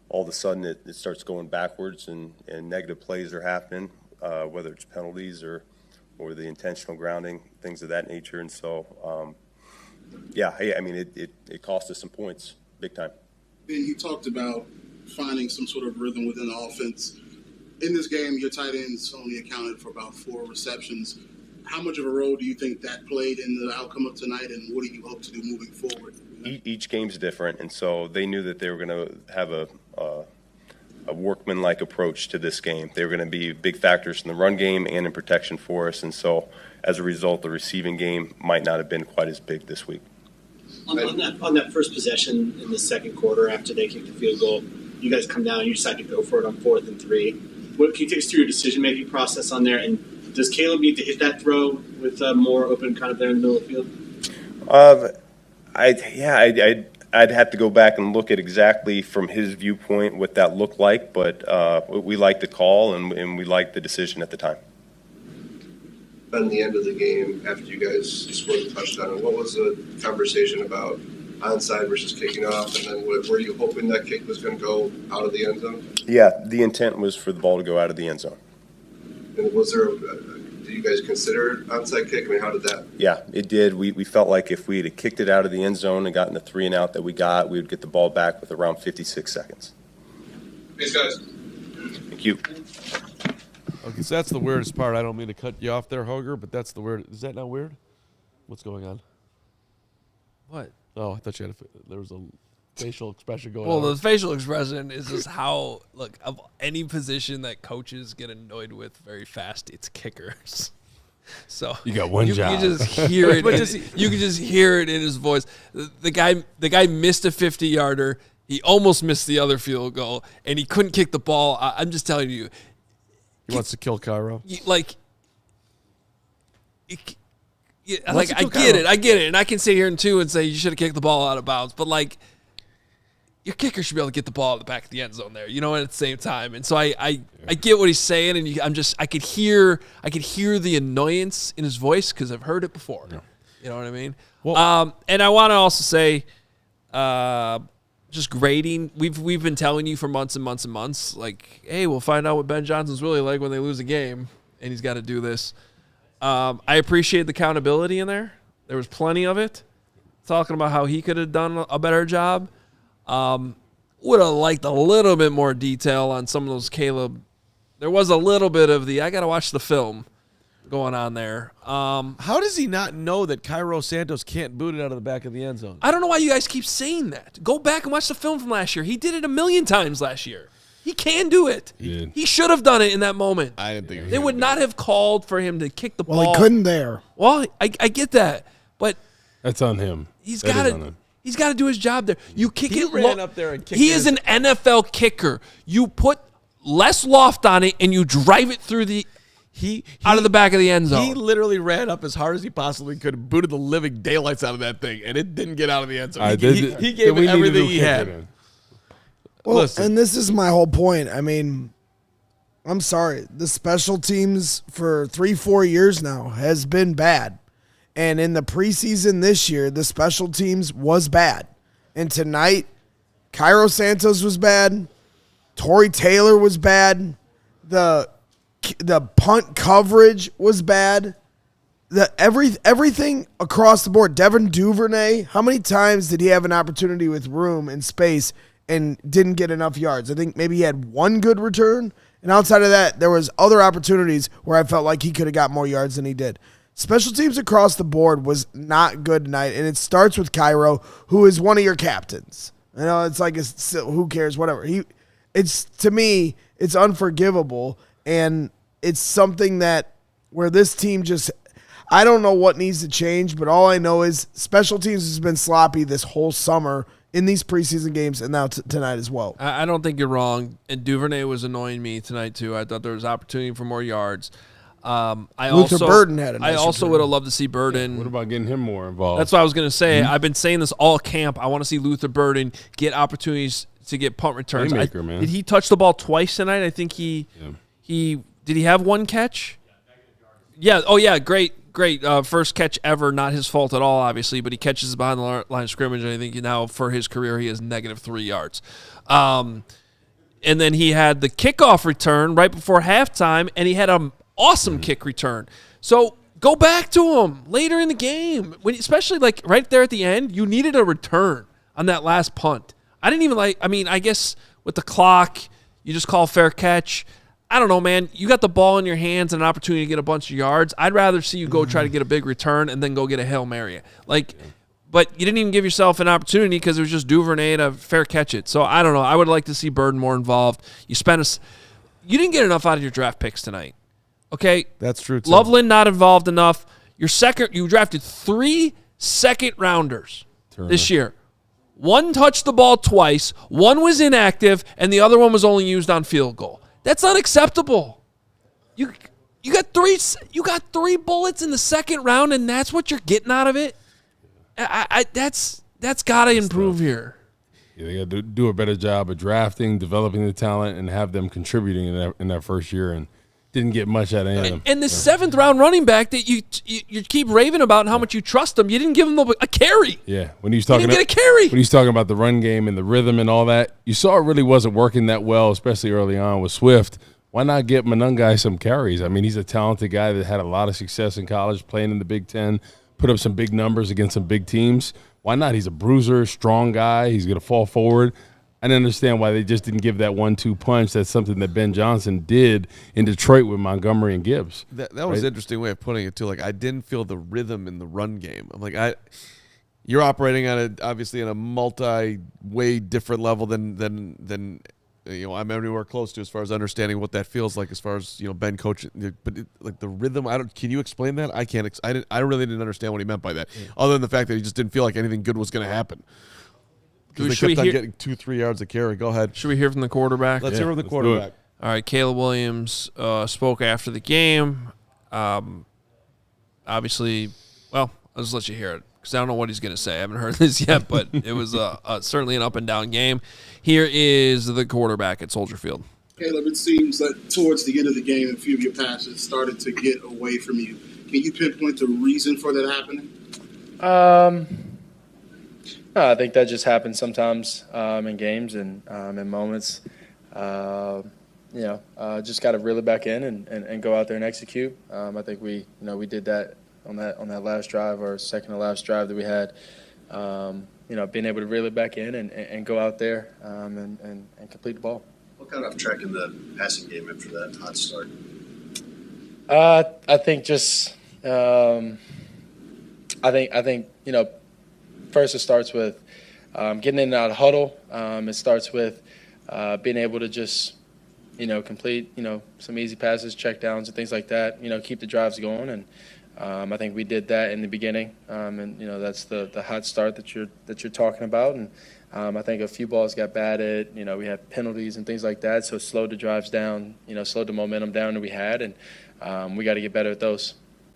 all of a sudden it starts going backwards and negative plays are happening, whether it's penalties or the intentional grounding, things of that nature. And so, it cost us some points, big time.
Ben, you talked about finding some sort of rhythm within the offense. In this game, your tight ends only accounted for about 4 receptions. How much of a role do you think that played in the outcome of tonight, and what do you hope to do moving forward?
Each game's different, and so they knew that they were going to have a workman-like approach to this game. They were going to be big factors in the run game and in protection for us, and so as a result, the receiving game might not have been quite as big this week.
On that first possession in the second quarter after they kicked the field goal, you guys come down, you decide to go for it on 4th and 3. What can you take us through your decision-making process on there? And does Caleb need to hit that throw with more open kind of there in the middle of the field? I'd have to go back and look at exactly from his viewpoint what that looked like, but we liked the call and we liked the decision at the time.
been the end of the game after you guys scored the touchdown? And what was the conversation about onside versus kicking off? And then were you hoping that kick was going to go out of the end zone?
Yeah, the intent was for the ball to go out of the end zone.
And was there, did you guys consider onside kick? I mean, how did that?
Yeah, it did. We felt like if we had kicked it out of the end zone and gotten the 3 and out that we got, we would get the ball back with around 56 seconds.
Thanks, guys.
Thank you.
Okay, so that's the weirdest part. I don't mean to cut you off there, Hoger, but that's the weird. Is that not weird? What's going on?
What?
Oh, I thought you had there was a facial expression going
Well,
on.
the facial expression is just how, look, of any position that coaches get annoyed with very fast, it's kickers. So
You got one job.
You just hear it. You can just hear it in his voice. The guy missed a 50-yarder. He almost missed the other field goal, and he couldn't kick the ball. I'm just telling you.
He wants to kill Cairo.
I get it, and I can sit here and say you should have kicked the ball out of bounds, but like your kicker should be able to get the ball at the back of the end zone there, and at the same time. And so I get what he's saying, and I could hear the annoyance in his voice because I've heard it before. Yeah. You know what I mean? Well, and I want to also say, just grading. We've been telling you for months and months and months, like, hey, we'll find out what Ben Johnson's really like when they lose a game, and he's got to do this. I appreciate the accountability in there. There was plenty of it. Talking about how he could have done a better job. Would have liked a little bit more detail on some of those Caleb. There was a little bit of I got to watch the film going on there.
How does he not know that Cairo Santos can't boot it out of the back of the end zone?
I don't know why you guys keep saying that. Go back and watch the film from last year. He did it 1,000,000 times last year. He can do it. He should have done it in that moment.
I didn't think
they would not have called for him to kick the ball.
Well, he couldn't there.
Well, I get that, but
that's on him.
He's got to do his job there. You kick it.
Ran up there and kicked
he is an NFL kicker. You put less loft on it and you drive it through out of the back of the end zone.
He literally ran up as hard as he possibly could and booted the living daylights out of that thing, and it didn't get out of the end zone. He gave it everything he had.
Well,
Listen.
and this is my whole point. I mean, I'm sorry. The special teams for 3-4 years now has been bad. And in the preseason this year, the special teams was bad. And tonight, Cairo Santos was bad. Torrey Taylor was bad. The punt coverage was bad. Everything across the board. Devin Duvernay, how many times did he have an opportunity with room and space and didn't get enough yards? I think maybe he had one good return. And outside of that, there was other opportunities where I felt like he could have got more yards than he did. Special teams across the board was not good tonight, and it starts with Cairo, who is one of your captains. You know, it's like, who cares, whatever. To me, it's unforgivable, and it's something that where this team just, I don't know what needs to change, but all I know is special teams has been sloppy this whole summer in these preseason games and now tonight as well.
I don't think you're wrong, and Duvernay was annoying me tonight too. I thought there was opportunity for more yards.
Luther Burden had a nice
I also
return.
would have loved to see Burden.
What about getting him more involved?
That's what I was going to say. I've been saying this all camp. I want to see Luther Burden get opportunities to get punt returns.
Man.
Did he touch the ball twice tonight? I think he did he have one catch? Yeah. Oh, yeah. Great. First catch ever. Not his fault at all, obviously, but he catches behind the line of scrimmage, and I think now for his career he has -3 yards. And then he had the kickoff return right before halftime, and he had an awesome kick return. So go back to him later in the game, especially like right there at the end. You needed a return on that last punt. I guess with the clock, you just call fair catch. I don't know, man. You got the ball in your hands and an opportunity to get a bunch of yards. I'd rather see you go try to get a big return and then go get a Hail Mary. But you didn't even give yourself an opportunity because it was just Duvernay to fair catch it. So I don't know. I would like to see Burden more involved. You didn't get enough out of your draft picks tonight. Okay?
That's true, too.
Loveland not involved enough. You drafted 3 second-rounders this year. One touched the ball twice, one was inactive, and the other one was only used on field goal. That's unacceptable. You got 3 bullets in the second round, and that's what you're getting out of it? That's got to improve here.
Yeah, they got to do a better job of drafting, developing the talent, and have them contributing in that first year. And didn't get much out of any of them.
And the 7th round running back that you keep raving about and how much you trust him, you didn't give him a carry.
Yeah, when he was talking,
he didn't get a carry.
When he was talking about the run game and the rhythm and all that, you saw it really wasn't working that well, especially early on with Swift. Why not get Monangai some carries? I mean, he's a talented guy that had a lot of success in college, playing in the Big Ten, put up some big numbers against some big teams. Why not? He's a bruiser, strong guy. He's going to fall forward. I didn't understand why they just didn't give that 1-2 punch. That's something that Ben Johnson did in Detroit with Montgomery and Gibbs.
That was an interesting way of putting it, too. Like, I didn't feel the rhythm in the run game. I'm like, you're operating on obviously on a multi-way different level than I'm anywhere close to as far as understanding what that feels like as far as, Ben coaching. But like the rhythm, can you explain that? I can't. I really didn't understand what he meant by that, other than the fact that he just didn't feel like anything good was going to happen. Because they kept on getting 2-3 yards of carry. Go ahead.
Should we hear from the quarterback?
Let's hear from the quarterback.
All right, Caleb Williams spoke after the game. Obviously, well, I'll just let you hear it because I don't know what he's going to say. I haven't heard this yet, but it was certainly an up-and-down game. Here is the quarterback at Soldier Field.
Caleb, it seems that towards the end of the game, a few of your passes started to get away from you. Can you pinpoint the reason for that happening?
I think that just happens sometimes in games and in moments. Just got to reel it back in and go out there and execute. I think we did that on that last drive or second to last drive that we had. Being able to reel it back in and go out there and complete the ball.
What kind of track in the passing game after that hot start?
I think just first it starts with getting in and out of huddle. It starts with being able to just complete some easy passes, check downs, and things like that. Keep the drives going, and I think we did that in the beginning. And that's the hot start that you're talking about. And I think a few balls got batted. We had penalties and things like that, so it slowed the drives down. Slowed the momentum down that we had, and we got to get better at those.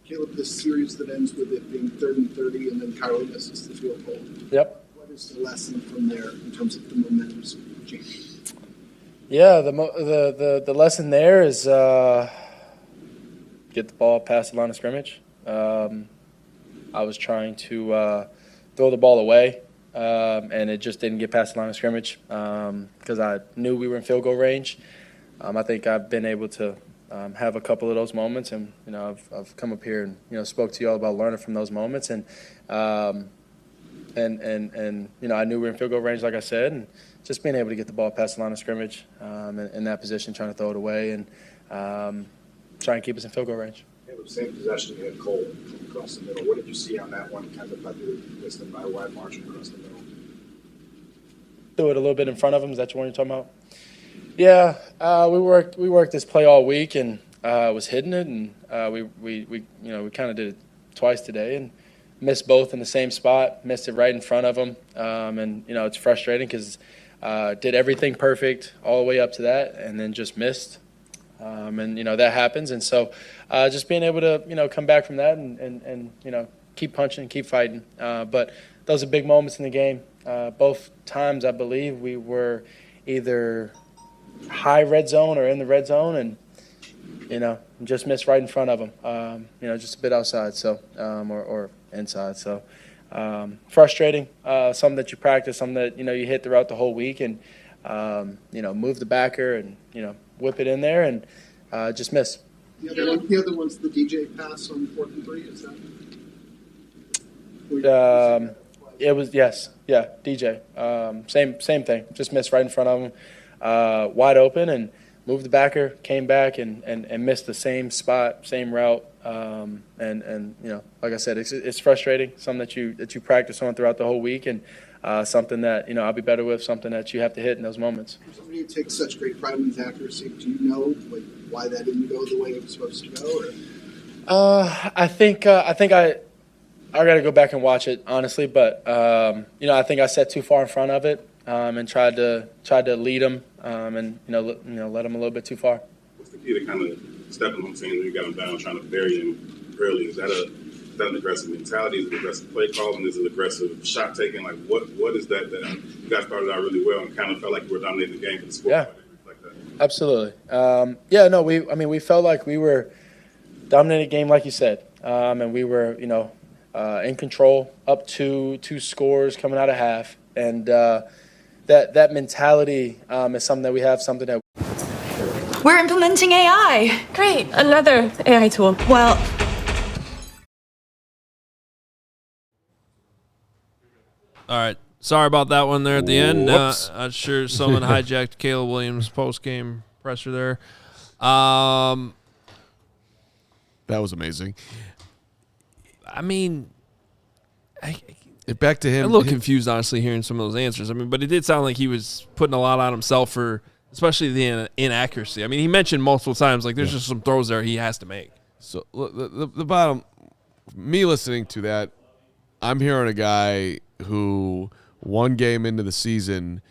Caleb, this series that ends with it being 3rd and 30, and then Kyler misses the field goal.
Yep.
What is the lesson from there in terms of the momentum change?
Yeah, the lesson there is get the ball past the line of scrimmage. I was trying to throw the ball away, and it just didn't get past the line of scrimmage because I knew we were in field goal range. I think I've been able to have a couple of those moments, and I've come up here and spoke to you all about learning from those moments, and I knew we were in field goal range, like I said, and just being able to get the ball past the line of scrimmage in that position, trying to throw it away, and trying to keep us in field goal range.
Yeah, the same possession, you had Cole come across the middle. What did you see on that one? Kind of thought you missed him by a wide margin across the middle.
Threw it a little bit in front of him. Is that the one you're talking about? Yeah, we worked this play all week and was hitting it, and we kind of did it twice today and missed both in the same spot. Missed it right in front of him, and it's frustrating because did everything perfect all the way up to that, and then just missed, and that happens, and so just being able to come back from that and keep punching, keep fighting, but those are big moments in the game. Both times I believe we were either high red zone or in the red zone, and just missed right in front of them. Just a bit outside, so or inside. So frustrating. Something that you practice, something that you hit throughout the whole week, and move the backer and whip it in there and just miss.
The other one's the DJ pass on 4th and 3. Is that?
It was DJ. Same thing. Just missed right in front of him. Wide open and moved the backer, came back and missed the same spot, same route. Like I said, it's frustrating. Something that you practice on throughout the whole week, and something that I'll be better with. Something that you have to hit in those moments.
Somebody who takes such great pride in his accuracy. Do you know why that didn't go the way it was supposed to go? Or?
I think I got to go back and watch it honestly, but I think I set too far in front of it. And tried to lead them, and let them a little bit too far.
What's the key to kind of stepping on teams when you got them down, trying to bury them early? Is that an aggressive mentality? Is it aggressive play calling? Is it aggressive shot taking? What is that you guys started out really well and kind of felt like you were dominating the game for the score?
Yeah. Absolutely. We felt like we were dominated game, like you said, and we were, in control, up two scores coming out of half, and that mentality is something that we have, something that
we're implementing AI. Great, another AI tool. Well,
All right. Sorry about that one there at the end.
Whoops.
I'm sure someone hijacked Caleb Williams' post-game presser there. That
was amazing.
I mean,
back to him.
I'm a little confused, honestly, hearing some of those answers. I mean, but it did sound like he was putting a lot on himself for, especially the inaccuracy. I mean, he mentioned multiple times, like, there's just some throws there he has to make.
So the bottom, me listening to that, I'm hearing a guy who one game into the season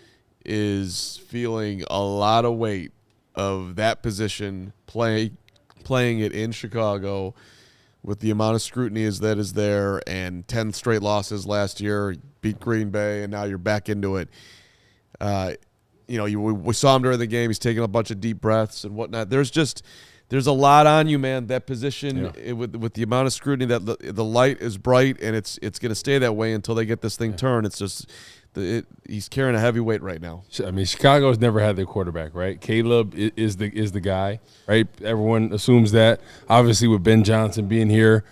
is feeling a lot of weight of that position, playing it in Chicago with the amount of scrutiny that is there, and 10 straight losses last year, beat Green Bay, and now you're back into it. We saw him during the game. He's taking a bunch of deep breaths and whatnot. There's a lot on you, man. That position, with the amount of scrutiny, that the light is bright, and it's going to stay that way until they get this thing turned. It's just he's carrying a heavy weight right now.
I mean, Chicago's never had their quarterback, right? Caleb is the guy, right? Everyone assumes that. Obviously, with Ben Johnson being here,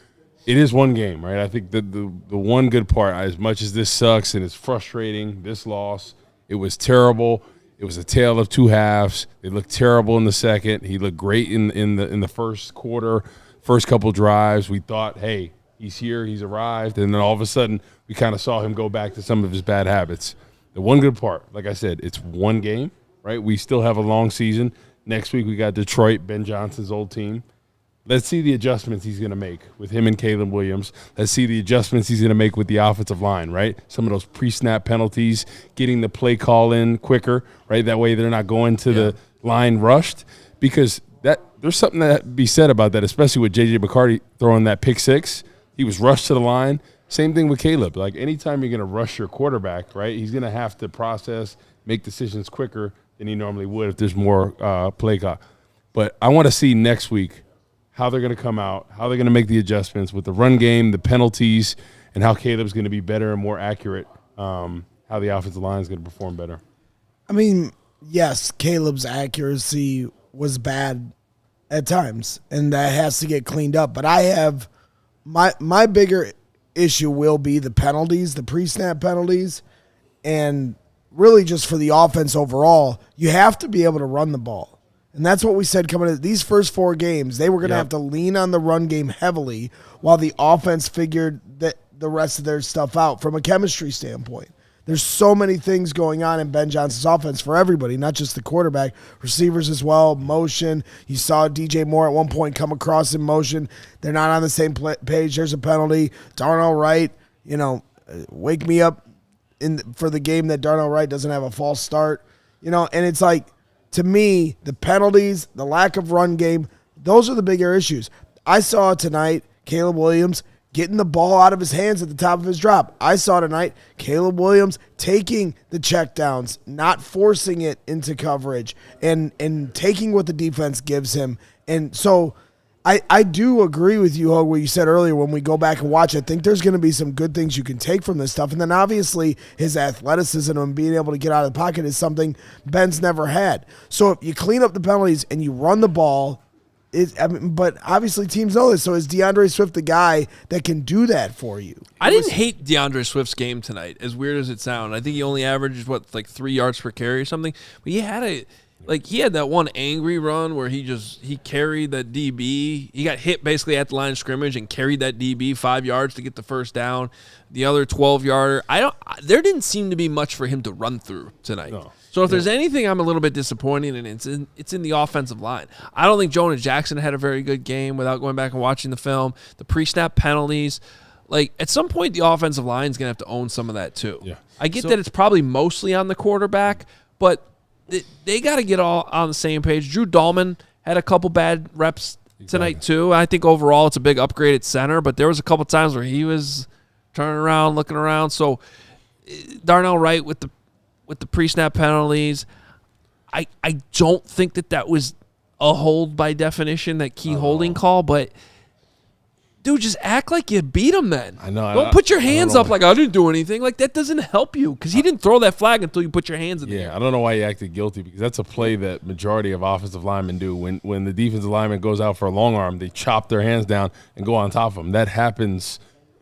it is one game, right? I think the one good part, as much as this sucks and it's frustrating, this loss, it was terrible. It was a tale of two halves. They looked terrible in the second. He looked great in the first quarter, first couple drives. We thought, hey, he's here, he's arrived, and then all of a sudden we kind of saw him go back to some of his bad habits. The one good part, like I said, it's one game, right? We still have a long season. Next week we got Detroit, Ben Johnson's old team. Let's see the adjustments he's going to make with him and Caleb Williams. Let's see the adjustments he's going to make with the offensive line, right? Some of those pre-snap penalties, getting the play call in quicker, right? That way they're not going to the line rushed, because there's something to be said about that, especially with J.J. McCarty throwing that pick six. He was rushed to the line. Same thing with Caleb. Like, anytime you're going to rush your quarterback, right, he's going to have to process, make decisions quicker than he normally would if there's more play call. But I want to see next week how they're going to come out, how they're going to make the adjustments with the run game, the penalties, and how Caleb's going to be better and more accurate, how the offensive line is going to perform better.
I mean, yes, Caleb's accuracy was bad at times, and that has to get cleaned up. But I have my bigger issue will be the penalties, the pre-snap penalties, and really just for the offense overall, you have to be able to run the ball. And that's what we said coming into these first four games. They were going to have to lean on the run game heavily while the offense figured the rest of their stuff out from a chemistry standpoint. There's so many things going on in Ben Johnson's offense for everybody, not just the quarterback, receivers as well, motion. You saw DJ Moore at one point come across in motion. They're not on the same page. There's a penalty. Darnell Wright, wake me up for the game that Darnell Wright doesn't have a false start. And it's like, to me, the penalties, the lack of run game, those are the bigger issues. I saw tonight Caleb Williams getting the ball out of his hands at the top of his drop. I saw tonight Caleb Williams taking the checkdowns, not forcing it into coverage, and taking what the defense gives him. And so I do agree with you, Hoge, what you said earlier. When we go back and watch, I think there's going to be some good things you can take from this stuff. And then obviously his athleticism and being able to get out of the pocket is something Ben's never had. So if you clean up the penalties and you run the ball, but obviously teams know this. So is DeAndre Swift the guy that can do that for you?
I didn't hate DeAndre Swift's game tonight, as weird as it sounds. I think he only averaged, 3 yards per carry or something. But he had that one angry run where he carried that DB. He got hit basically at the line of scrimmage and carried that DB 5 yards to get the first down. The other 12-yarder, there didn't seem to be much for him to run through tonight. No. So if there's anything I'm a little bit disappointed in, it's in the offensive line. I don't think Jonah Jackson had a very good game without going back and watching the film. The pre-snap penalties. At some point, the offensive line is going to have to own some of that too. Yeah. I get that it's probably mostly on the quarterback, but they got to get all on the same page. Drew Dahlman had a couple bad reps tonight too. I think overall it's a big upgrade at center, but there was a couple times where he was turning around, looking around. So Darnell Wright with the pre-snap penalties. I don't think that was a hold by definition, that key holding call, but dude, just act like you beat him then.
I know.
Don't put your hands up like I didn't do anything. Like, that doesn't help you because he didn't throw that flag until you put your hands in the air.
I don't know why he acted guilty because that's a play that majority of offensive linemen do. When the defensive lineman goes out for a long arm, they chop their hands down and go on top of him. That happens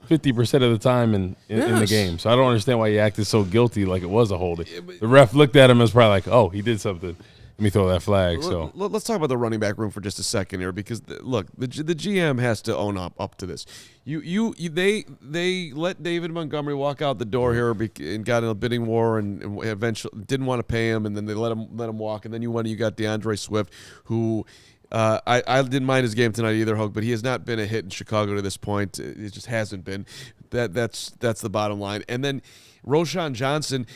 50% of the time in the game. So I don't understand why he acted so guilty like it was a holding. The ref looked at him and was probably like, oh, he did something. Let me throw that flag. So
let's talk about the running back room for just a second here, because the GM has to own up to this. They let David Montgomery walk out the door here and got in a bidding war and eventually didn't want to pay him, and then they let him walk, and then you got DeAndre Swift, who I didn't mind his game tonight either, Hoge, but he has not been a hit in Chicago to this point. It just hasn't been. That's the bottom line. And then Roschon Johnson.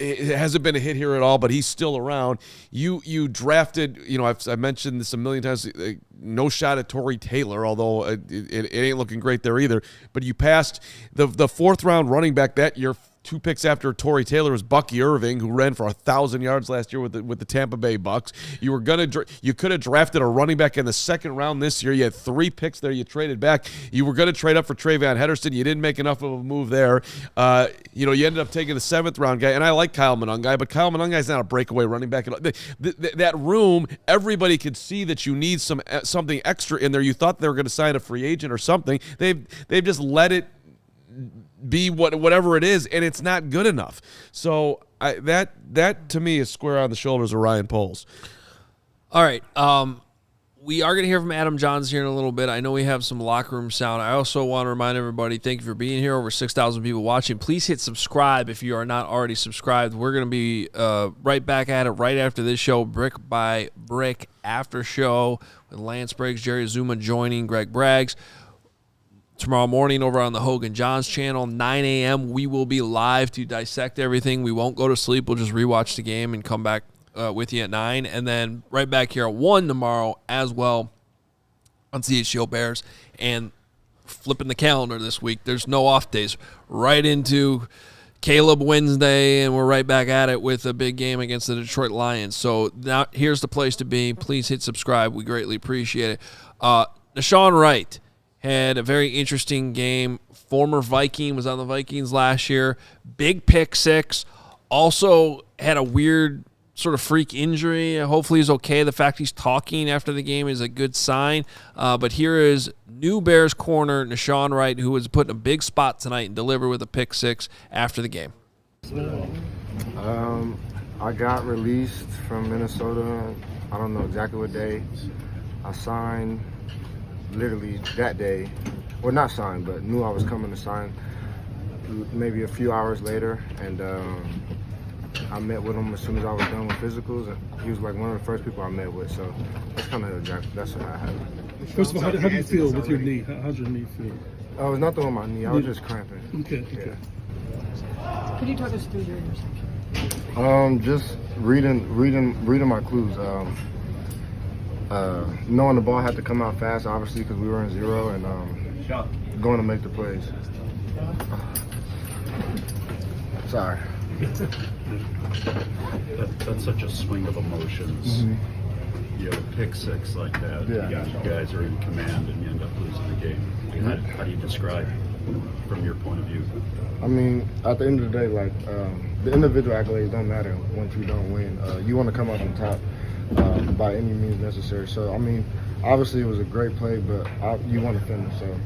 It hasn't been a hit here at all, but he's still around. You drafted, I've mentioned this a million times, no shot at Torrey Taylor, although it ain't looking great there either. But you passed the fourth-round running back that year. 2 picks after Torrey Taylor was Bucky Irving, who ran for 1,000 yards last year with the Tampa Bay Bucks. You could have drafted a running back in the second round this year. You had 3 picks there. You traded back. You were going to trade up for Travion Henderson. You didn't make enough of a move there. You ended up taking the 7th round guy, and I like Kyle Monangai, but Kyle Monangai is not a breakaway running back at all. That room, everybody could see that you need something extra in there. You thought they were going to sign a free agent or something. They've just let it be whatever it is, and it's not good enough. So that to me is square on the shoulders of Ryan Poles.
All right. We are going to hear from Adam Jahns here in a little bit. I know we have some locker room sound. I also want to remind everybody, thank you for being here. Over 6,000 people watching. Please hit subscribe if you are not already subscribed. We're going to be right back at it right after this show, brick by brick after show, with Lance Briggs, Jerry Azumah joining Greg Braggs. Tomorrow morning over on the Hoge and Jahns channel, 9 a.m., we will be live to dissect everything. We won't go to sleep. We'll just rewatch the game and come back with you at 9. And then right back here at 1 tomorrow as well on CHGO Bears. And flipping the calendar this week, there's no off days. Right into Caleb Wednesday, and we're right back at it with a big game against the Detroit Lions. So now here's the place to be. Please hit subscribe. We greatly appreciate it. Nahshon Wright had a very interesting game. Former Viking, was on the Vikings last year. Big pick 6. Also had a weird sort of freak injury. Hopefully he's okay. The fact he's talking after the game is a good sign. But here is new Bears corner Nahshon Wright, who was put in a big spot tonight and delivered with a pick 6 after the game.
I got released from Minnesota. I don't know exactly what day. I signed literally that day, well, not signed, but knew I was coming to sign maybe a few hours later, and I met with him as soon as I was done with physicals, and he was like one of the first people I met with, so that's kind of that's what I had.
First of all, how do you feel with your knee? How's your knee feel?
Oh, it was nothing with my knee. I was just cramping.
Okay.
Could you talk us through your interception?
Just reading my clues. Knowing the ball had to come out fast, obviously, because we were in 0, and going to make the plays. Sorry.
That's such a swing of emotions. Mm-hmm. You have a pick 6 like that.
Yeah.
You guys are in command, and you end up losing the game.
Mm-hmm.
How do you describe from your point of view?
I mean, at the end of the day, the individual accolades don't matter once you don't win. You want to come out on top. By any means necessary. So, I mean, obviously it was a great play, but you want to finish. So,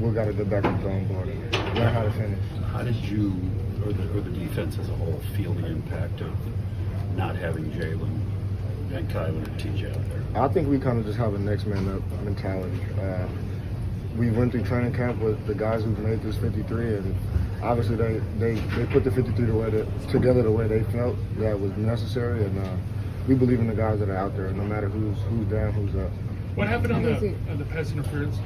we've got to go back on the drawing board and learn how to finish.
How did you, or the defense as a whole, feel the impact of not having Jalen and Kyler and TJ out there?
I think we kind of just have a next man up mentality. We went through training camp with the guys who've made this 53, and obviously they put the 53 together the way they felt that was necessary, and we believe in the guys that are out there, no matter who's down, who's up.
What happened on the pass interference?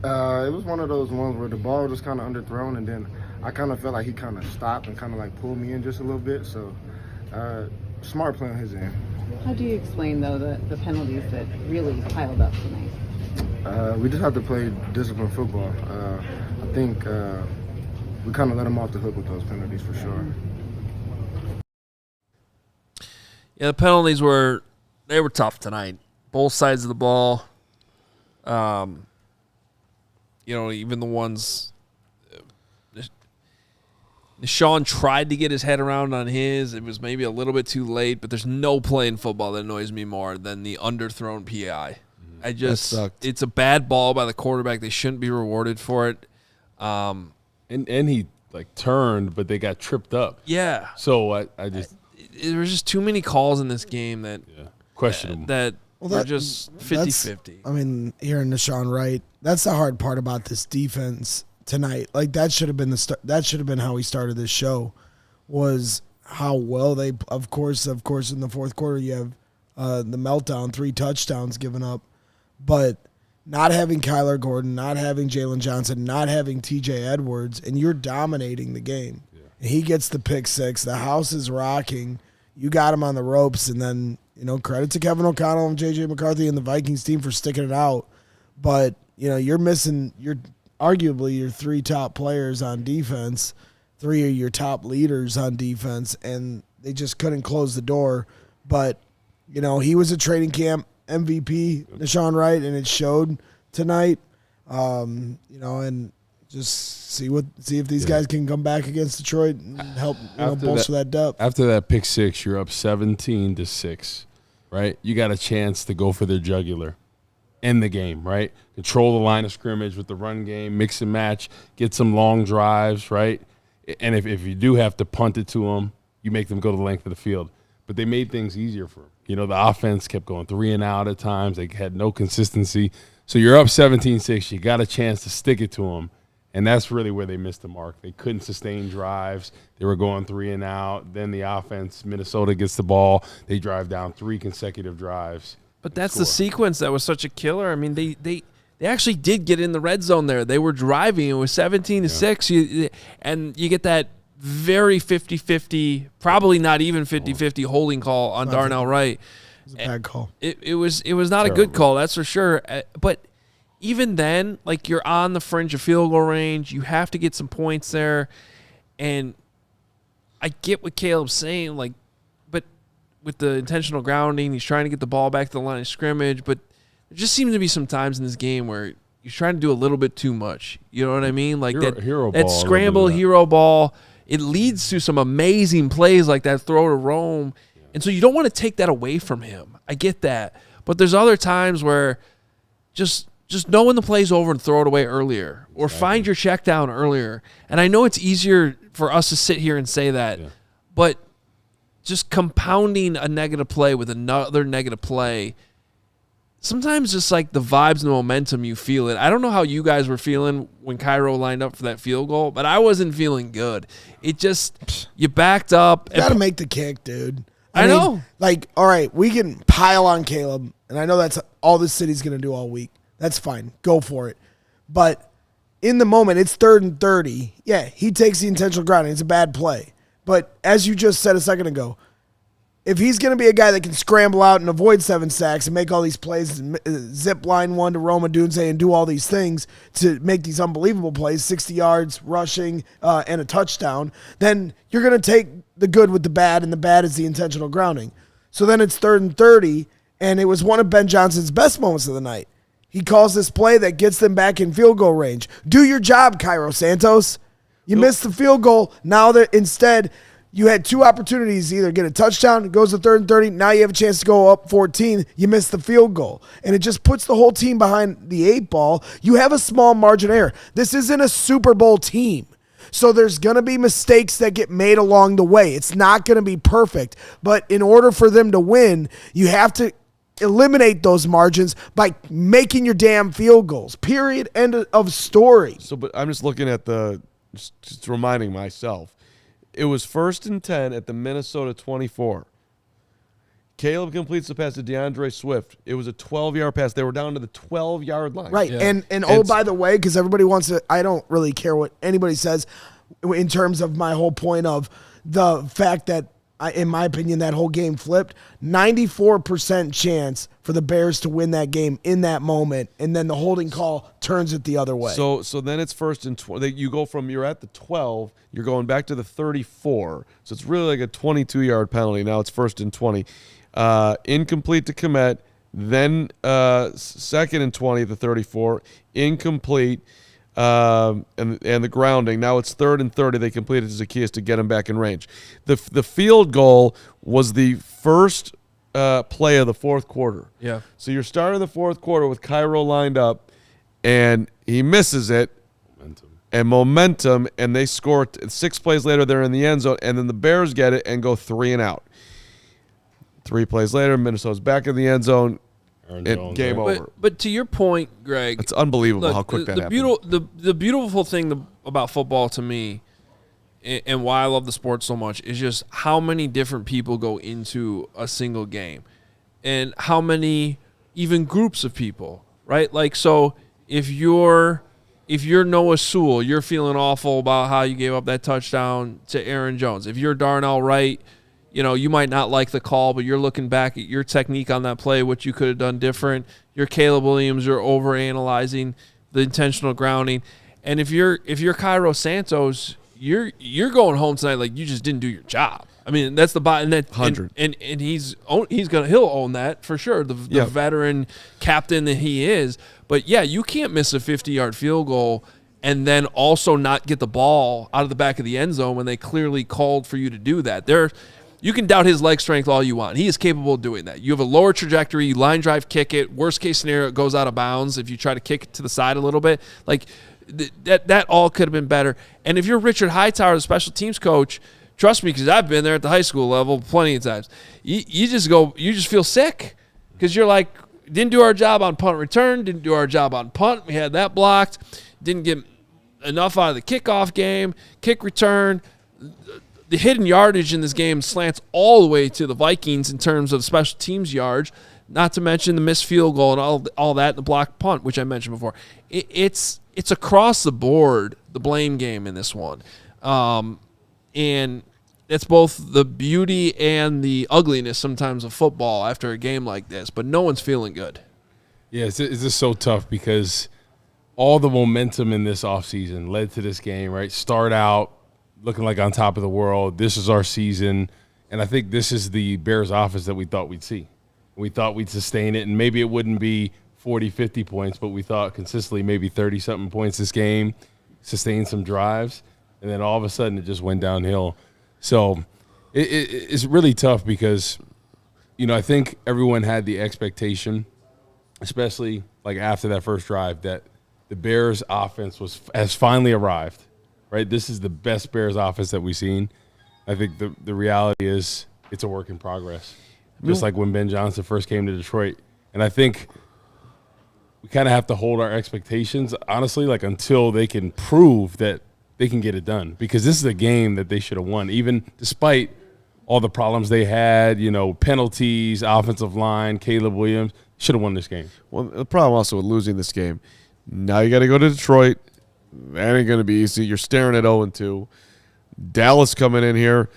It was one of those ones where the ball was kind of underthrown, and then I kind of felt like he kind of stopped and kind of like pulled me in just a little bit. So smart play on his end.
How do you explain, though, the penalties that really piled up tonight?
We just have to play disciplined football. I think we kind of let him off the hook with those penalties for sure.
Yeah, the penalties were tough tonight. Both sides of the ball. Even the ones Nahshon tried to get his head around on his. It was maybe a little bit too late, but there's no play in football that annoys me more than the underthrown PI. It's a bad ball by the quarterback. They shouldn't be rewarded for it.
And he turned, but they got tripped up.
Yeah.
So I just
there was just too many calls in this game that
questionable.
That were just 50-50.
I mean, hearing Nahshon Wright, that's the hard part about this defense tonight. That should have been that should have been how we started this show, was how well they. Of course, in the fourth quarter you have the meltdown, 3 touchdowns given up, but not having Kyler Gordon, not having Jalen Johnson, not having T.J. Edwards, and you're dominating the game. Yeah. And he gets the pick 6. The house is rocking. You got him on the ropes, and then credit to Kevin O'Connell and J.J. McCarthy and the Vikings team for sticking it out. But you're missing arguably your 3 top players on defense, 3 of your top leaders on defense, and they just couldn't close the door. But, he was a training camp MVP, Nahshon Wright, and it showed tonight. And just see if these guys can come back against Detroit and help bolster that depth.
After that pick 6, you're up 17-6, right? You got a chance to go for their jugular. End the game, right? Control the line of scrimmage with the run game, mix and match, get some long drives, right? And if you do have to punt it to them, you make them go the length of the field. But they made things easier for them. The offense kept going 3 and out at times. They had no consistency. So you're up 17-6. You got a chance to stick it to them, and that's really where they missed the mark. They couldn't sustain drives. They were going 3 and out. Then the offense, Minnesota gets the ball. They drive down 3 consecutive drives.
But that's the sequence that was such a killer. I mean, they actually did get in the red zone there. They were driving. It was 17-6. And you get that very 50-50, probably not even 50-50 holding call on Darnell Wright.
It was a bad call.
It was not a good call, that's for sure. But even then, you're on the fringe of field goal range. You have to get some points there. And I get what Caleb's saying, but with the intentional grounding, he's trying to get the ball back to the line of scrimmage. But there just seems to be some times in this game where you're trying to do a little bit too much. You know what I mean? That scramble hero ball. It leads to some amazing plays like that throw to Rome. And so you don't want to take that away from him. I get that. But there's other times where just know when the play's over and throw it away earlier, or find your check down earlier. And I know it's easier for us to sit here and say that, but just compounding a negative play with another negative play, sometimes just the vibes and the momentum, you feel it. I don't know how you guys were feeling when Cairo lined up for that field goal, but I wasn't feeling good. It just, you backed up.
You got to make the kick, dude.
I know.
All right, we can pile on Caleb, and I know that's all this city's going to do all week. That's fine. Go for it. But in the moment, it's 3rd and 30. Yeah, he takes the intentional grounding. It's a bad play. But as you just said a second ago, if he's going to be a guy that can scramble out and avoid 7 sacks and make all these plays, and zip line one to Roma Dunze and do all these things to make these unbelievable plays, 60 yards, rushing, and a touchdown, then you're going to take the good with the bad, and the bad is the intentional grounding. So then it's 3rd and 30, and it was one of Ben Johnson's best moments of the night. He calls this play that gets them back in field goal range. Do your job, Cairo Santos. You missed the field goal. Now that instead you had 2 opportunities to either get a touchdown, it goes to 3rd and 30. Now you have a chance to go up 14. You missed the field goal. And it just puts the whole team behind the 8 ball. You have a small margin of error. This isn't a Super Bowl team. So there's going to be mistakes that get made along the way. It's not going to be perfect. But in order for them to win, you have to eliminate those margins by making your damn field goals. Period. End of story.
So, but I'm just looking at just reminding myself. It was 1st and 10 at the Minnesota 24. Caleb completes the pass to DeAndre Swift. It was a 12-yard pass. They were down to the 12-yard line.
Right. Yeah. And oh, by the way, because everybody wants to, I don't really care what anybody says in terms of my whole point of the fact that in my opinion, that whole game flipped. 94% chance for the Bears to win that game in that moment, and then the holding call turns it the other way.
So then it's 1st and 20. You go from you're at the 12, you're going back to the 34. So it's really like a 22-yard penalty. Now it's 1st and 20. Incomplete to Kmet. Then 2nd and 20 at the 34. Incomplete. And the grounding. Now it's 3rd and 30. They completed Zacchaeus to get him back in range. The field goal was the first play of the fourth quarter.
Yeah.
So you're starting the fourth quarter with Cairo lined up, and he misses it. Momentum, and they score 6 plays later. They're in the end zone, and then the Bears get it and go 3 and out. 3 plays later, Minnesota's back in the end zone. Game over.
But to your point, Greg,
it's unbelievable how quick that happened.
The beautiful thing about football to me, and why I love the sport so much, is just how many different people go into a single game, and how many even groups of people, right? Like, so if you're Noah Sewell, you're feeling awful about how you gave up that touchdown to Aaron Jones. If you're Darnell Wright, you might not like the call, but you're looking back at your technique on that play, what you could have done different. You're Caleb Williams, you're overanalyzing the intentional grounding. And if you're Cairo Santos, you're going home tonight like you just didn't do your job. I mean, that's the bottom. 100. And he'll own that for sure. The veteran captain that he is. But yeah, you can't miss a 50-yard field goal and then also not get the ball out of the back of the end zone when they clearly called for you to do that. You can doubt his leg strength all you want. He is capable of doing that. You have a lower trajectory, you line drive, kick it. Worst case scenario, it goes out of bounds if you try to kick it to the side a little bit. Like that all could have been better. And if you're Richard Hightower, the special teams coach, trust me, because I've been there at the high school level plenty of times. You just feel sick because you're like, didn't do our job on punt return, didn't do our job on punt. We had that blocked, didn't get enough out of the kickoff game, kick return. The hidden yardage in this game slants all the way to the Vikings in terms of special teams yards, not to mention the missed field goal and all that, and the blocked punt, which I mentioned before. It's across the board, the blame game in this one. And it's both the beauty and the ugliness sometimes of football after a game like this, but no one's feeling good.
Yeah, it's just so tough because all the momentum in this offseason led to this game, right? Start out looking like on top of the world. This is our season. And I think this is the Bears offense that we thought we'd see. We thought we'd sustain it, and maybe it wouldn't be 40, 50 points, but we thought consistently maybe 30-something points this game, sustain some drives, and then all of a sudden it just went downhill. So it's really tough because, I think everyone had the expectation, especially like after that first drive, that the Bears offense has finally arrived. Right, this is the best Bears offense that we've seen. I think the reality is it's a work in progress, just like when Ben Johnson first came to Detroit. And I think we kind of have to hold our expectations, honestly, like until they can prove that they can get it done. Because this is a game that they should have won, even despite all the problems they had, penalties, offensive line, Caleb Williams. Should have won this game.
Well, the problem also with losing this game, now you got to go to Detroit. That ain't going to be easy. You're staring at 0-2. Dallas coming in here.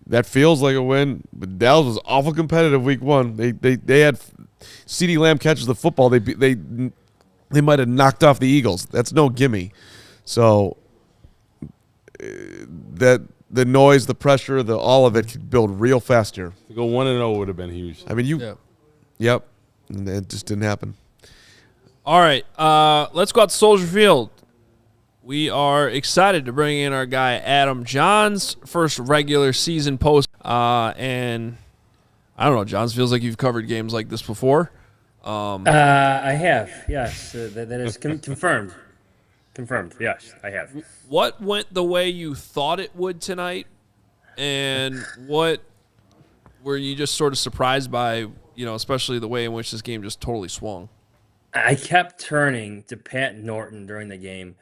That feels like a win, but Dallas was awful competitive week 1. They had CeeDee Lamb catches the football. They might have knocked off the Eagles. That's no gimme. So that the noise, the pressure, all of it could build real fast here.
To go 1-0 would have been huge.
I mean, Yep. And it just didn't happen.
All right, let's go out to Soldier Field. We are excited to bring in our guy Adam Jahns, first regular season post. And I don't know, Jahns, feels like you've covered games like this before.
I have, yes. That is confirmed. Confirmed, yes, I have.
What went the way you thought it would tonight? And what were you just sort of surprised by, especially the way in which this game just totally swung?
I kept turning to Pat Norton during the game.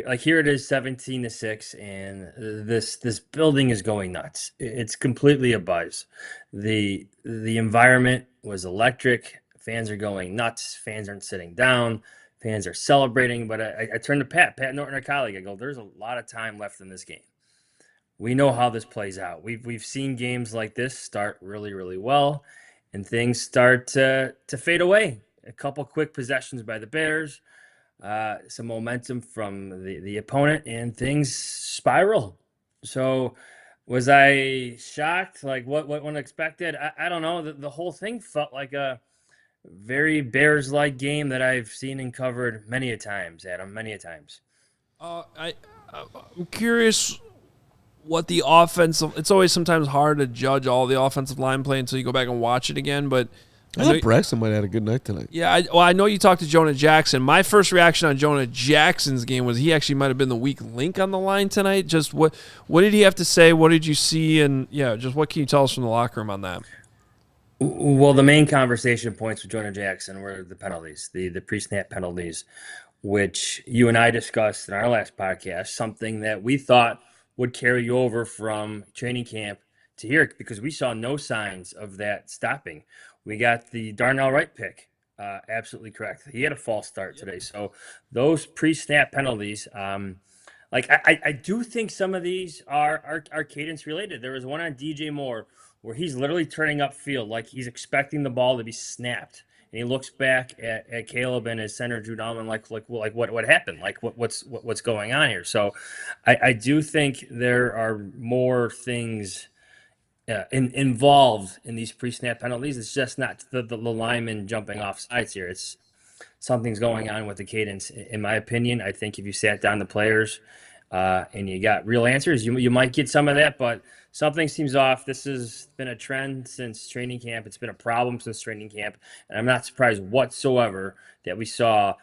Like, here it is, 17-6, and this building is going nuts. It's completely abuzz. The environment was electric. Fans are going nuts. Fans aren't sitting down. Fans are celebrating. But I turned to Pat Norton, our colleague. I go, there's a lot of time left in this game. we know how this plays out. We've seen games like this start really, really well, and things start to fade away. A couple quick possessions by the Bears, some momentum from the opponent, and things spiral. So was I shocked? Like what unexpected? I don't know. The whole thing felt like a very Bears-like game that I've seen and covered many a times, Adam, many a times.
I'm curious what the offensive. It's always sometimes hard to judge all the offensive line play until you go back and watch it again. But
I thought Braxton might have had a good night tonight.
Yeah, I know you talked to Jonah Jackson. My first reaction on Jonah Jackson's game was he actually might have been the weak link on the line tonight. Just what did he have to say? What did you see? And yeah, just what can you tell us from the locker room on that?
Well, the main conversation points with Jonah Jackson were the penalties, the pre-snap penalties, which you and I discussed in our last podcast, something that we thought would carry you over from training camp to here because we saw no signs of that stopping. We got the Darnell Wright pick, absolutely correct. He had a false start today. So those pre-snap penalties, I do think some of these are cadence related. There was one on DJ Moore where he's literally turning upfield like he's expecting the ball to be snapped. And he looks back at Caleb and his center Drew Dahlman like what happened? Like what's going on here? So I do think there are more things involved in these pre-snap penalties. It's just not the lineman jumping off sides here. It's something's going on with the cadence. In my opinion, I think if you sat down the players and you got real answers, you might get some of that, but something seems off. This has been a trend since training camp. It's been a problem since training camp, and I'm not surprised whatsoever that we saw,